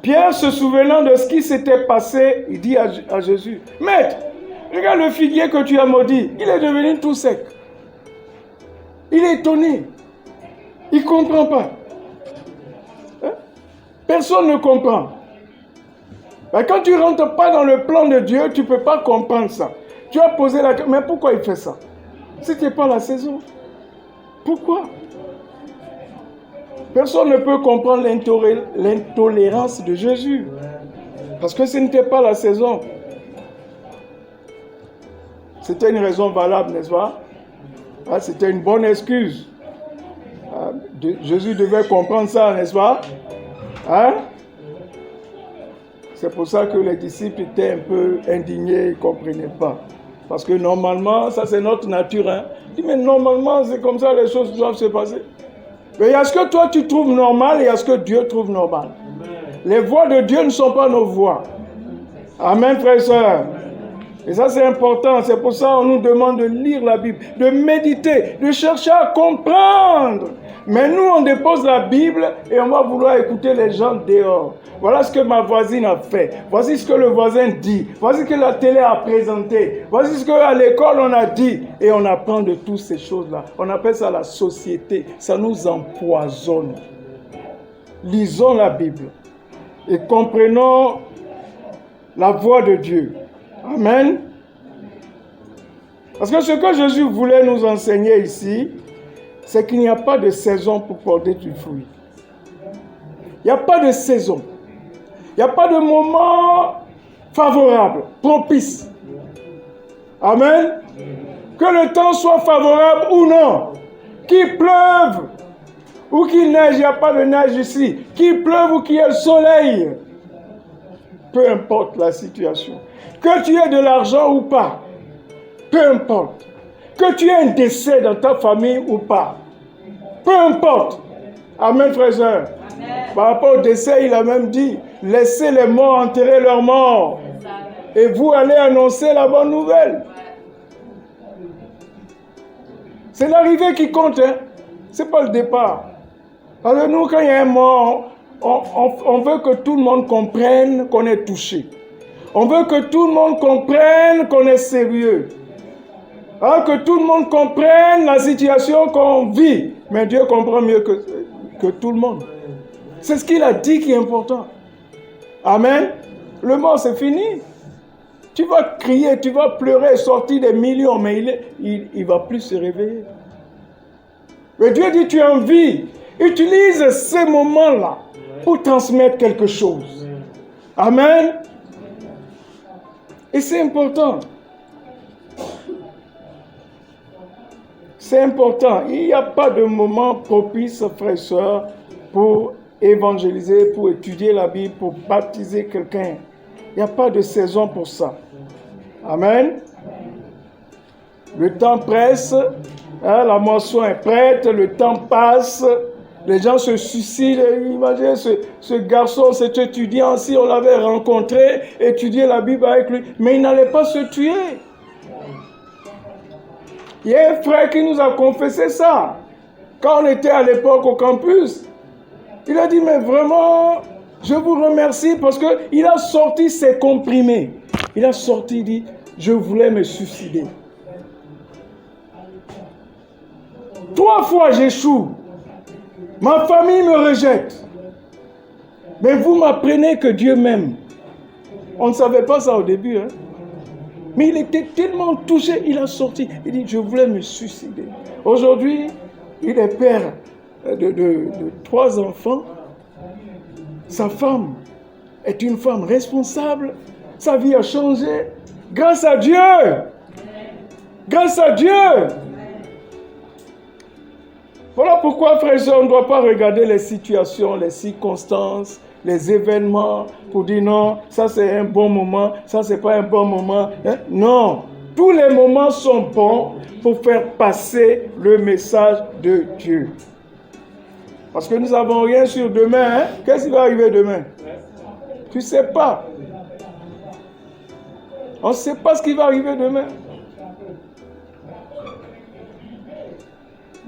Pierre, se souvenant de ce qui s'était passé, il dit à Jésus, « Maître, regarde le figuier que tu as maudit, il est devenu tout sec. » Il est étonné. Il ne comprend pas. Hein? Personne ne comprend. Ben, quand tu ne rentres pas dans le plan de Dieu, tu ne peux pas comprendre ça. Tu as posé la question, mais pourquoi il fait ça? Ce n'était pas la saison. Pourquoi? Personne ne peut comprendre l'intolérance de Jésus. Parce que ce n'était pas la saison. C'était une raison valable, n'est-ce pas? C'était une bonne excuse. Jésus devait comprendre ça, n'est-ce pas? Hein? C'est pour ça que les disciples étaient un peu indignés, ils ne comprenaient pas. Parce que normalement, ça c'est notre nature. Hein? Il dit, mais normalement, c'est comme ça les choses doivent se passer. Mais il y a ce que toi tu trouves normal et il y a ce que Dieu trouve normal. Amen. Les voies de Dieu ne sont pas nos voies. Amen, frères et sœurs. Et ça c'est important. C'est pour ça qu'on nous demande de lire la Bible, de méditer, de chercher à comprendre. Mais nous, on dépose la Bible et on va vouloir écouter les gens dehors. Voilà ce que ma voisine a fait. Voici ce que le voisin dit. Voici ce que la télé a présenté. Voici ce qu'à l'école on a dit. Et on apprend de toutes ces choses-là. On appelle ça la société. Ça nous empoisonne. Lisons la Bible et comprenons la voix de Dieu. Amen. Parce que ce que Jésus voulait nous enseigner ici, c'est qu'il n'y a pas de saison pour porter du fruit. Il n'y a pas de saison. Il n'y a pas de moment favorable, propice. Amen. Que le temps soit favorable ou non. Qu'il pleuve ou qu'il neige, il n'y a pas de neige ici. Qu'il pleuve ou qu'il y ait le soleil. Peu importe la situation. Que tu aies de l'argent ou pas. Peu importe. Que tu aies un décès dans ta famille ou pas. Peu importe. Amen, frères et sœurs. Par rapport au décès, il a même dit, laissez les morts enterrer leurs morts. Et vous allez annoncer la bonne nouvelle. C'est l'arrivée qui compte. Hein? Ce n'est pas le départ. Parce que nous, quand il y a un mort, on veut que tout le monde comprenne qu'on est touché. On veut que tout le monde comprenne qu'on est sérieux. Hein, que tout le monde comprenne la situation qu'on vit. Mais Dieu comprend mieux que tout le monde. C'est ce qu'il a dit qui est important. Amen. Le mort, c'est fini. Tu vas crier, tu vas pleurer, sortir des millions, mais il ne va plus se réveiller. Mais Dieu dit, tu es en vie. Utilise ces moments-là pour transmettre quelque chose. Amen. Et c'est important. C'est important. Il n'y a pas de moment propice, frères et sœurs, pour évangéliser, pour étudier la Bible, pour baptiser quelqu'un. Il n'y a pas de saison pour ça. Amen. Le temps presse, hein, la moisson est prête, le temps passe, les gens se suicident. Imaginez ce garçon, cet étudiant, si on l'avait rencontré, étudier la Bible avec lui, mais il n'allait pas se tuer. Il y a un frère qui nous a confessé ça. Quand on était à l'époque au campus, il a dit, mais vraiment, je vous remercie parce qu'il a sorti ses comprimés. Il a sorti, il dit, je voulais me suicider. 3 fois j'échoue. Ma famille me rejette. Mais vous m'apprenez que Dieu m'aime. On ne savait pas ça au début. Hein? Mais il était tellement touché, il a sorti. Il dit, je voulais me suicider. Aujourd'hui, il est père de 3 enfants. Sa femme est une femme responsable. Sa vie a changé. Grâce à Dieu. Grâce à Dieu. Voilà pourquoi, frères et sœurs, on ne doit pas regarder les situations, les circonstances, les événements pour dire non, ça c'est un bon moment, ça c'est pas un bon moment. Hein? Non, tous les moments sont bons pour faire passer le message de Dieu. Parce que nous n'avons rien sur demain. Hein? Qu'est-ce qui va arriver demain? Tu ne sais pas. On ne sait pas ce qui va arriver demain.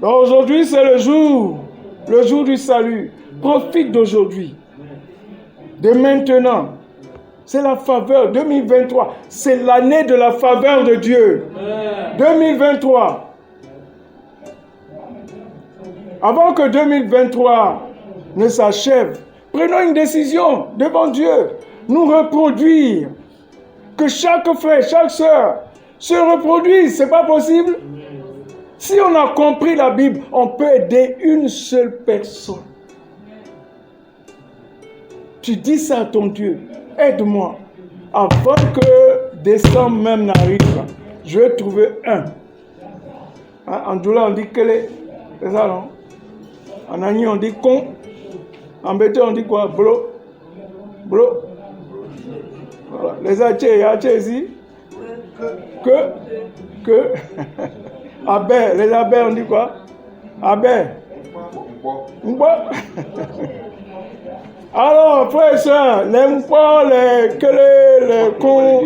Donc aujourd'hui, c'est le jour du salut. Profite d'aujourd'hui, de maintenant. C'est la faveur, 2023. C'est l'année de la faveur de Dieu. 2023. Avant que 2023 ne s'achève, prenons une décision devant Dieu. Nous reproduire. Que chaque frère, chaque sœur se reproduise. Ce n'est pas possible. Si on a compris la Bible, on peut aider une seule personne. Tu dis ça à ton Dieu. Aide-moi. Avant que décembre même n'arrive, je vais trouver un. Hein, en Doula, on dit que c'est ça, non? En Agni, on dit con. En Bété, on dit quoi? Blo. Blo. Voilà. Les Haché ici. Que. Abbé, les abbés, on dit quoi? Abbé. Mboa. Alors, frères et sœurs, les mboa, les kelé, les cons,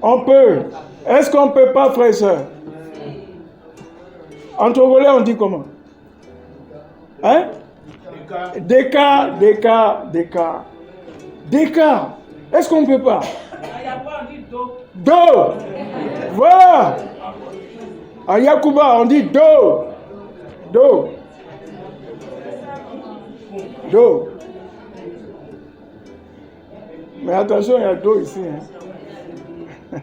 on peut. Est-ce qu'on ne peut pas, frères et sœurs? En togolais, on dit comment? Hein? Déca. Est-ce qu'on ne peut pas? Do. Voilà. À Yakuba, on dit do. Do. Do. Mais attention, il y a do ici. Hein.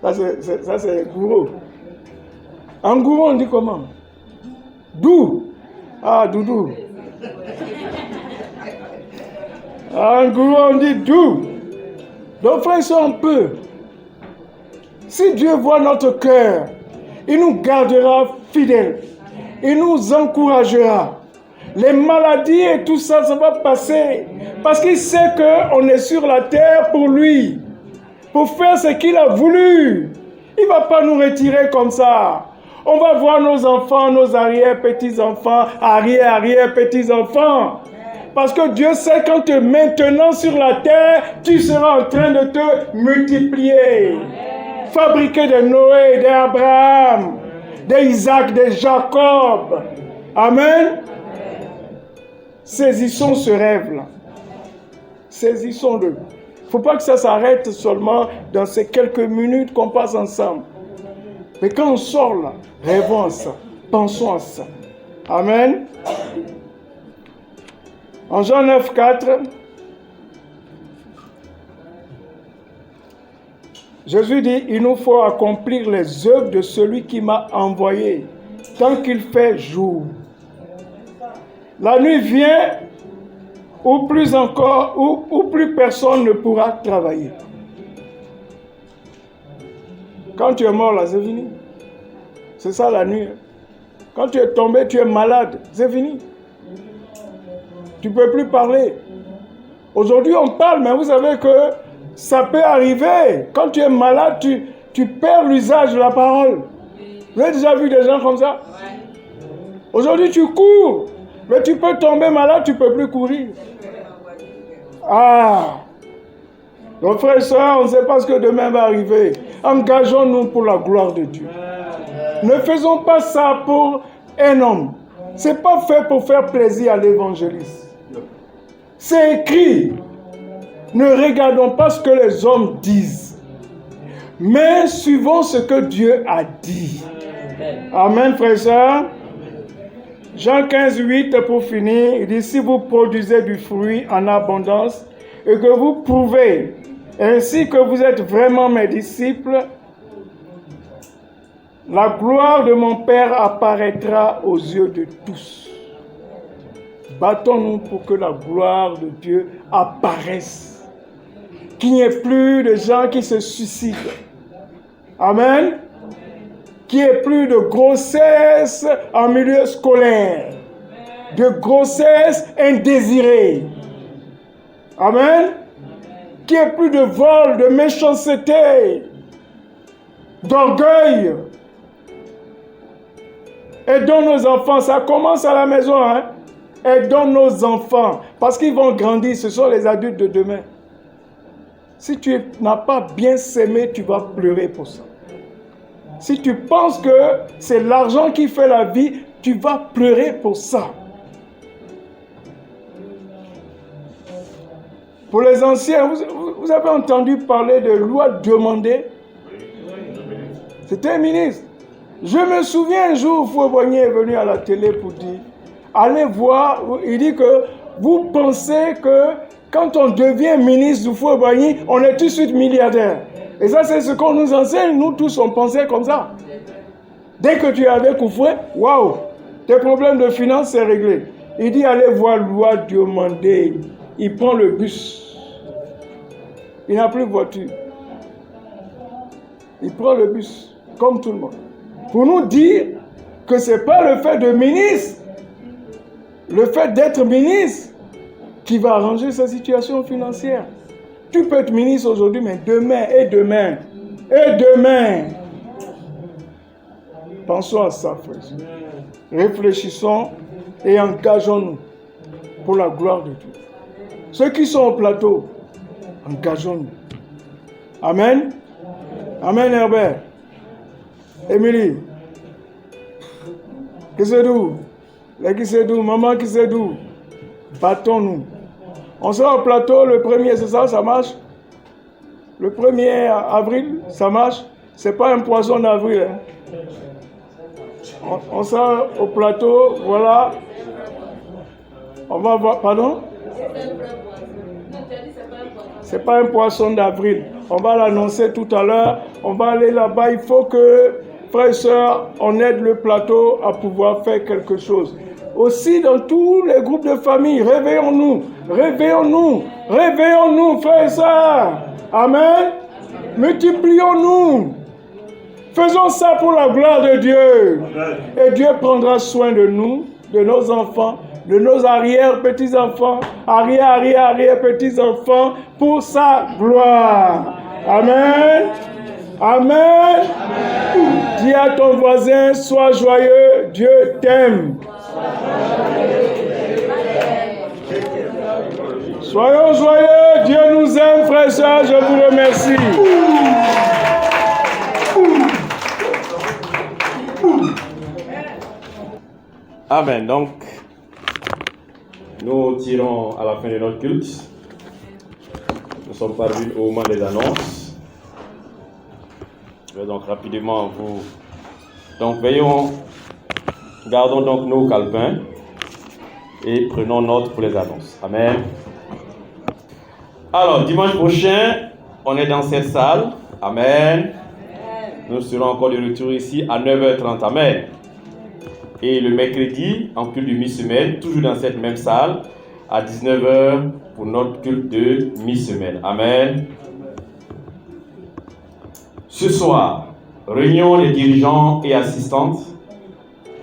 Ça, c'est gourou. En gourou, on dit comment? Dou. Ah, doudou. En gourou, on dit dou. Donc, frères et sœurs, on peut. Si Dieu voit notre cœur, il nous gardera fidèles. Il nous encouragera. Les maladies et tout ça, ça va passer. Parce qu'il sait qu'on est sur la terre pour lui. Pour faire ce qu'il a voulu. Il ne va pas nous retirer comme ça. On va voir nos enfants, nos arrière-petits-enfants, arrière-petits-enfants. Parce que Dieu sait quand tu es maintenant sur la terre, tu seras en train de te multiplier. Fabriquer des Noé, des Abraham, des Isaac, des Jacob. Amen. Saisissons ce rêve-là. Saisissons-le. Il ne faut pas que ça s'arrête seulement dans ces quelques minutes qu'on passe ensemble. Mais quand on sort là, rêvons à ça. Pensons à ça. Amen. En Jean 9, 4, Jésus dit, il nous faut accomplir les œuvres de celui qui m'a envoyé, tant qu'il fait jour. La nuit vient, ou plus encore, où plus personne ne pourra travailler. Quand tu es mort là, c'est fini. C'est ça la nuit. Quand tu es tombé, tu es malade, c'est fini. Tu ne peux plus parler. Aujourd'hui, on parle, mais vous savez que ça peut arriver. Quand tu es malade, tu perds l'usage de la parole. Vous avez déjà vu des gens comme ça? Aujourd'hui, tu cours, mais tu peux tomber malade, tu ne peux plus courir. Ah! Donc, frères et sœurs, on ne sait pas ce que demain va arriver. Engageons-nous pour la gloire de Dieu. Ne faisons pas ça pour un homme. Ce n'est pas fait pour faire plaisir à l'évangéliste. C'est écrit. Ne regardons pas ce que les hommes disent, mais suivons ce que Dieu a dit. Amen, frères et sœurs. Jean 15, 8 pour finir, il dit, si vous produisez du fruit en abondance et que vous prouvez ainsi que vous êtes vraiment mes disciples, la gloire de mon Père apparaîtra aux yeux de tous. Battons-nous pour que la gloire de Dieu apparaisse. Qu'il n'y ait plus de gens qui se suicident. Amen. Qu'il n'y ait plus de grossesse en milieu scolaire. De grossesse indésirée. Amen. Qu'il n'y ait plus de vol, de méchanceté, d'orgueil. Aidons nos enfants, ça commence à la maison. Aidons nos enfants, parce qu'ils vont grandir, ce sont les adultes de demain. Si tu n'as pas bien s'aimé, tu vas pleurer pour ça. Si tu penses que c'est l'argent qui fait la vie, tu vas pleurer pour ça. Pour les anciens, vous avez entendu parler de loi demandée? C'était un ministre. Je me souviens un jour, Fouet-Boigny est venu à la télé pour dire, allez voir, il dit que vous pensez que quand on devient ministre du Fouet-Boigny, on est tout de suite milliardaire. Et ça, c'est ce qu'on nous enseigne. Nous tous, on pensait comme ça. Dès que tu es avec Koufoué, waouh, tes problèmes de finances, c'est réglé. Il dit, allez voir loi demandée. Il prend le bus. Il n'a plus de voiture. Il prend le bus, comme tout le monde. Pour nous dire que ce n'est pas le fait de ministre, le fait d'être ministre, qui va arranger sa situation financière. Tu peux être ministre aujourd'hui, mais demain, et demain, et demain. Pensons à ça, frère. Réfléchissons et engageons-nous pour la gloire de Dieu. Ceux qui sont au plateau, engageons-nous. Amen. Amen, Herbert. Émilie. Qui c'est d'où? Qui c'est d'où? Maman, qui c'est d'où? Battons-nous. On sera au plateau le 1er, c'est ça, ça marche? Le 1er avril, ça marche? C'est pas un poisson d'avril. On sera au plateau, voilà. On va voir, pardon? C'est pas un poisson d'avril. On va l'annoncer tout à l'heure. On va aller là-bas. Il faut que, frères et sœurs, on aide le plateau à pouvoir faire quelque chose. Aussi, dans tous les groupes de famille, réveillons-nous, réveillons-nous, réveillons-nous, frères et sœurs. Amen. Multiplions-nous. Faisons ça pour la gloire de Dieu. Et Dieu prendra soin de nous, de nos enfants, de nos arrière-petits-enfants, arrière-petits-enfants, pour sa gloire. Amen. Amen. Dis à ton voisin, sois joyeux, Dieu t'aime. Soyons joyeux, Dieu nous aime, frères et sœurs, je vous remercie. Amen. Donc, nous tirons à la fin de notre culte. Nous sommes parvenus au moment des annonces. Je vais donc rapidement vous... Donc, gardons donc nos calepins et prenons note pour les annonces. Amen. Alors, dimanche prochain, on est dans cette salle. Amen. Nous serons encore de retour ici à 9h30. Amen. Et le mercredi, en culte de mi-semaine, toujours dans cette même salle, à 19h pour notre culte de mi-semaine. Amen. Ce soir, réunion des dirigeants et assistantes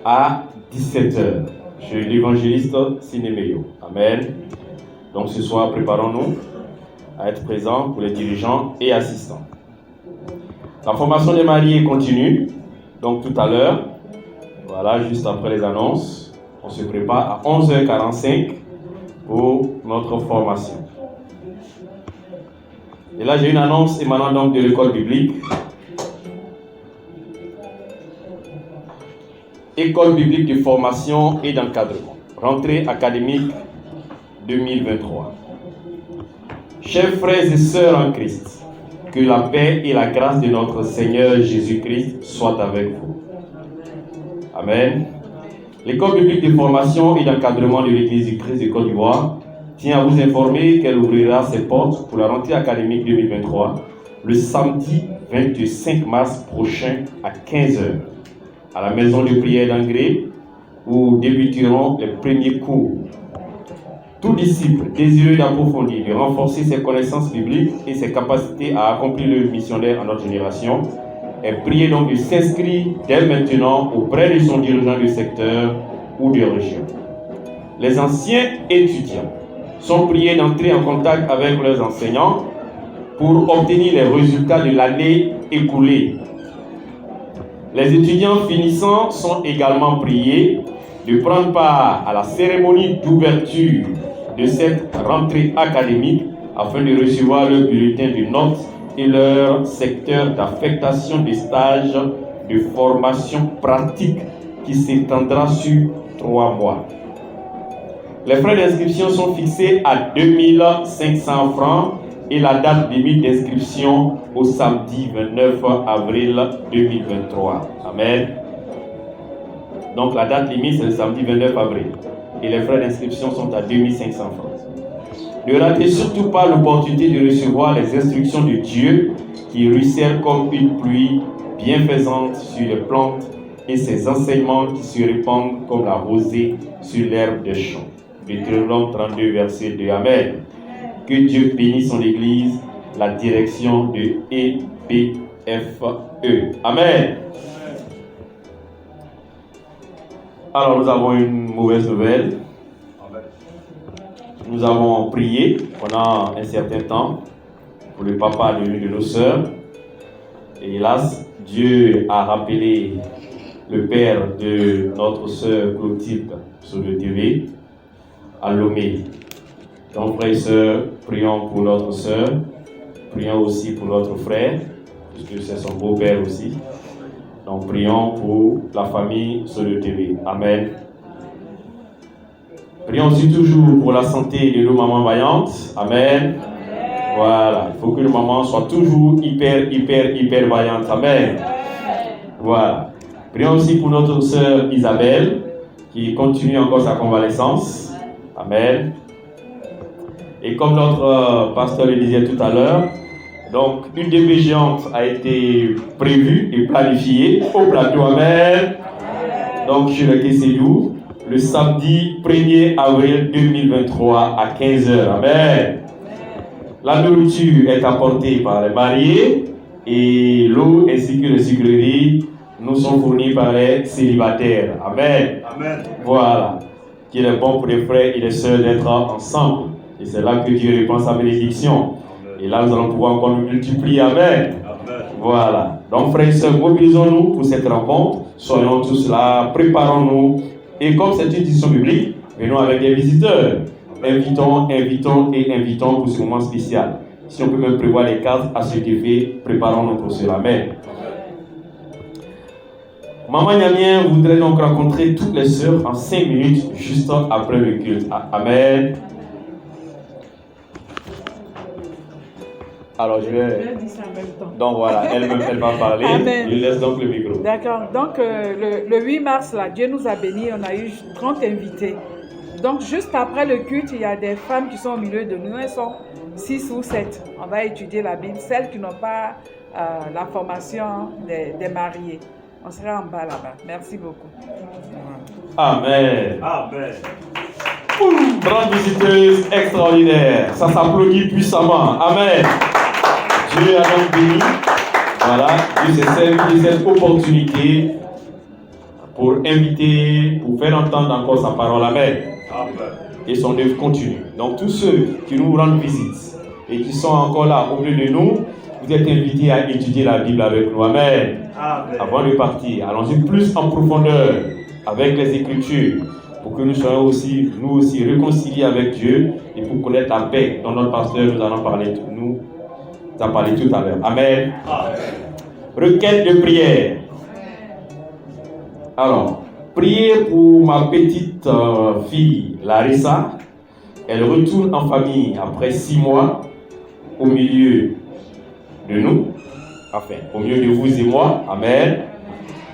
à 17h chez l'évangéliste Sinéméo. Amen. Donc ce soir, préparons-nous à être présents pour les dirigeants et assistants. La formation des mariés continue, donc tout à l'heure. Voilà, juste après les annonces, on se prépare à 11h45 pour notre formation. Et là, j'ai une annonce émanant donc de l'école biblique. École biblique de formation et d'encadrement. Rentrée académique 2023. Chers frères et sœurs en Christ, que la paix et la grâce de notre Seigneur Jésus-Christ soient avec vous. Amen. L'école publique de formation et d'encadrement de l'Église du Christ de Côte d'Ivoire tient à vous informer qu'elle ouvrira ses portes pour la rentrée académique 2023 le samedi 25 mars prochain à 15h à la maison de prière d'Angré où débuteront les premiers cours. Tout disciple désireux d'approfondir, de renforcer ses connaissances bibliques et ses capacités à accomplir le missionnaire en notre génération est prié donc de s'inscrire dès maintenant auprès de son dirigeant du secteur ou de région. Les anciens étudiants sont priés d'entrer en contact avec leurs enseignants pour obtenir les résultats de l'année écoulée. Les étudiants finissants sont également priés de prendre part à la cérémonie d'ouverture de cette rentrée académique afin de recevoir leur bulletin de notes et leur secteur d'affectation des stages de formation pratique qui s'étendra sur 3 mois. Les frais d'inscription sont fixés à 2500 francs et la date limite d'inscription au samedi 29 avril 2023. Amen. Donc la date limite c'est le samedi 29 avril et les frais d'inscription sont à 2500 francs. Ne ratez surtout pas l'opportunité de recevoir les instructions de Dieu qui ruissellent comme une pluie bienfaisante sur les plantes et ses enseignements qui se répandent comme la rosée sur l'herbe des champs. Deutéronome 32, verset 2. Amen. Que Dieu bénisse son Église, la direction de EPFE. Amen. Alors nous avons une mauvaise nouvelle. Nous avons prié pendant un certain temps pour le papa de l'une de nos sœurs. Et hélas, Dieu a rappelé le père de notre sœur Clotilde sur le TV à Lomé. Donc, frères et sœurs, prions pour notre sœur, prions aussi pour notre frère, puisque c'est son beau-père aussi. Donc, prions pour la famille sur le TV. Amen. Prions aussi toujours pour la santé de nos mamans vaillantes. Amen. Voilà, il faut que nos mamans soient toujours hyper vaillantes. Amen. Voilà. Prions aussi pour notre sœur Isabelle, qui continue encore sa convalescence. Amen. Et comme notre pasteur le disait tout à l'heure, donc une DB géante a été prévue et planifiée au plateau. Amen. Donc chez le Kessédou, le samedi 1er avril 2023 à 15h. Amen. La nourriture est apportée par les mariés et l'eau ainsi que les sucreries nous sont fournis par les célibataires. Amen. Amen. Voilà. Qu'il est bon pour les frères et les sœurs d'être ensemble. Et c'est là que Dieu répand sa bénédiction. Amen. Et là, nous allons pouvoir encore nous multiplier. Amen. Amen. Voilà. Donc, frères et sœurs, mobilisons-nous pour cette rencontre. Soyons tous là, préparons-nous. Et comme c'est une édition biblique, venons avec des visiteurs. Invitons pour ce moment spécial. Si on peut même prévoir les cartes à cet effet, préparons-nous pour cela. Amen. Maman Niamien voudrait donc rencontrer toutes les sœurs en 5 minutes, juste après le culte. Amen. Alors je vais dire ça en même temps. Donc voilà, elle va parler. Amen. Je laisse donc le micro. D'accord. Donc le 8 mars, là, Dieu nous a bénis, on a eu 30 invités. Donc juste après le culte, il y a des femmes qui sont au milieu de nous, elles sont 6 ou 7. On va étudier la Bible, celles qui n'ont pas la formation des mariés. On sera en bas là-bas. Merci beaucoup. Amen. Amen. 30 visiteuses extraordinaires. Ça s'applaudit puissamment. Amen. Dieu a donc béni. Voilà. Dieu s'est servi de cette opportunité pour inviter, pour faire entendre encore sa parole. Amen. Amen. Et son œuvre continue. Donc tous ceux qui nous rendent visite et qui sont encore là au milieu de nous, vous êtes invités à étudier la Bible avec nous. Amen. Amen. Avant de partir, allons-y plus en profondeur avec les Écritures pour que nous soyons aussi, nous aussi, réconciliés avec Dieu et pour connaître la paix dont notre pasteur nous a parlé tout à l'heure. Amen. Amen. Requête de prière. Alors, priez pour ma petite fille Larissa. Elle retourne en famille après 6 mois au milieu de nous, enfin, au milieu de vous et moi. Amen.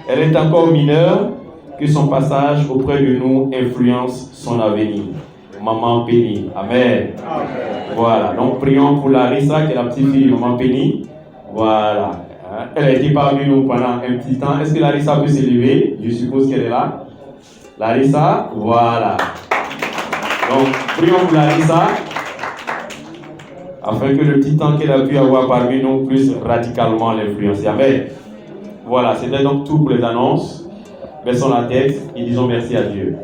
Elle est encore mineure. que son passage auprès de nous influence son avenir. Maman Penny. Amen. Voilà, donc prions pour Larissa, qui est la petite fille de Maman Penny. Voilà. Elle a été parmi nous pendant un petit temps. Est-ce que Larissa peut s'élever? Je suppose qu'elle est là. Larissa, voilà. Donc, prions pour Larissa, afin que le petit temps qu'elle a pu avoir parmi nous puisse radicalement l'influencer. Amen. Voilà, c'était donc tout pour les annonces. Baissons la tête et disons merci à Dieu.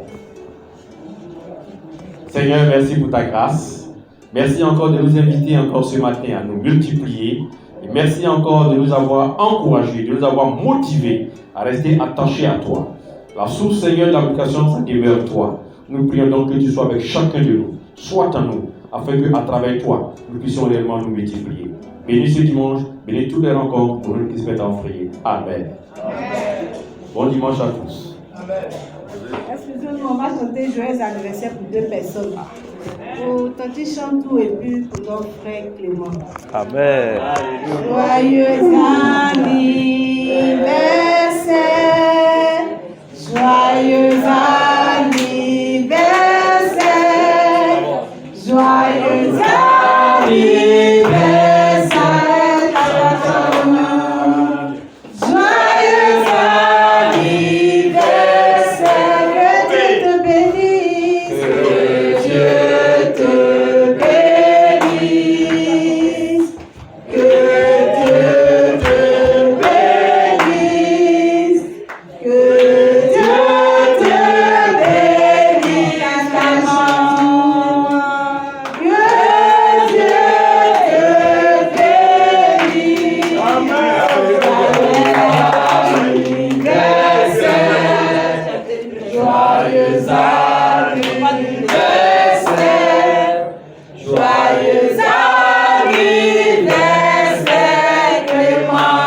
Seigneur, merci pour ta grâce. Merci encore de nous inviter encore ce matin à nous multiplier. Et merci encore de nous avoir encouragés, de nous avoir motivés à rester attachés à toi. La source, Seigneur, de l'application, ça demeure toi. Nous prions donc que tu sois avec chacun de nous. Sois en nous, afin qu'à travers toi, nous puissions réellement nous multiplier. Bénis ce dimanche, bénis toutes les rencontres pour nous qui se mettent en prier. Amen. Bon dimanche à tous. Excusez-moi, on va chanter joyeux anniversaire pour 2 personnes. Pour Tati Chantou et puis pour notre frère Clément. Amen. Joyeux anniversaire, joyeux anniversaire, joyeux anniversaire, joyeux anniversaire, que Dieu te bénisse, que Dieu te bénisse, que Dieu te bénisse, que Dieu te bénisse, ta maman. Que Dieu te bénisse. Joyeux anniversaire, joyeux anniversaire, Clément. Joyeux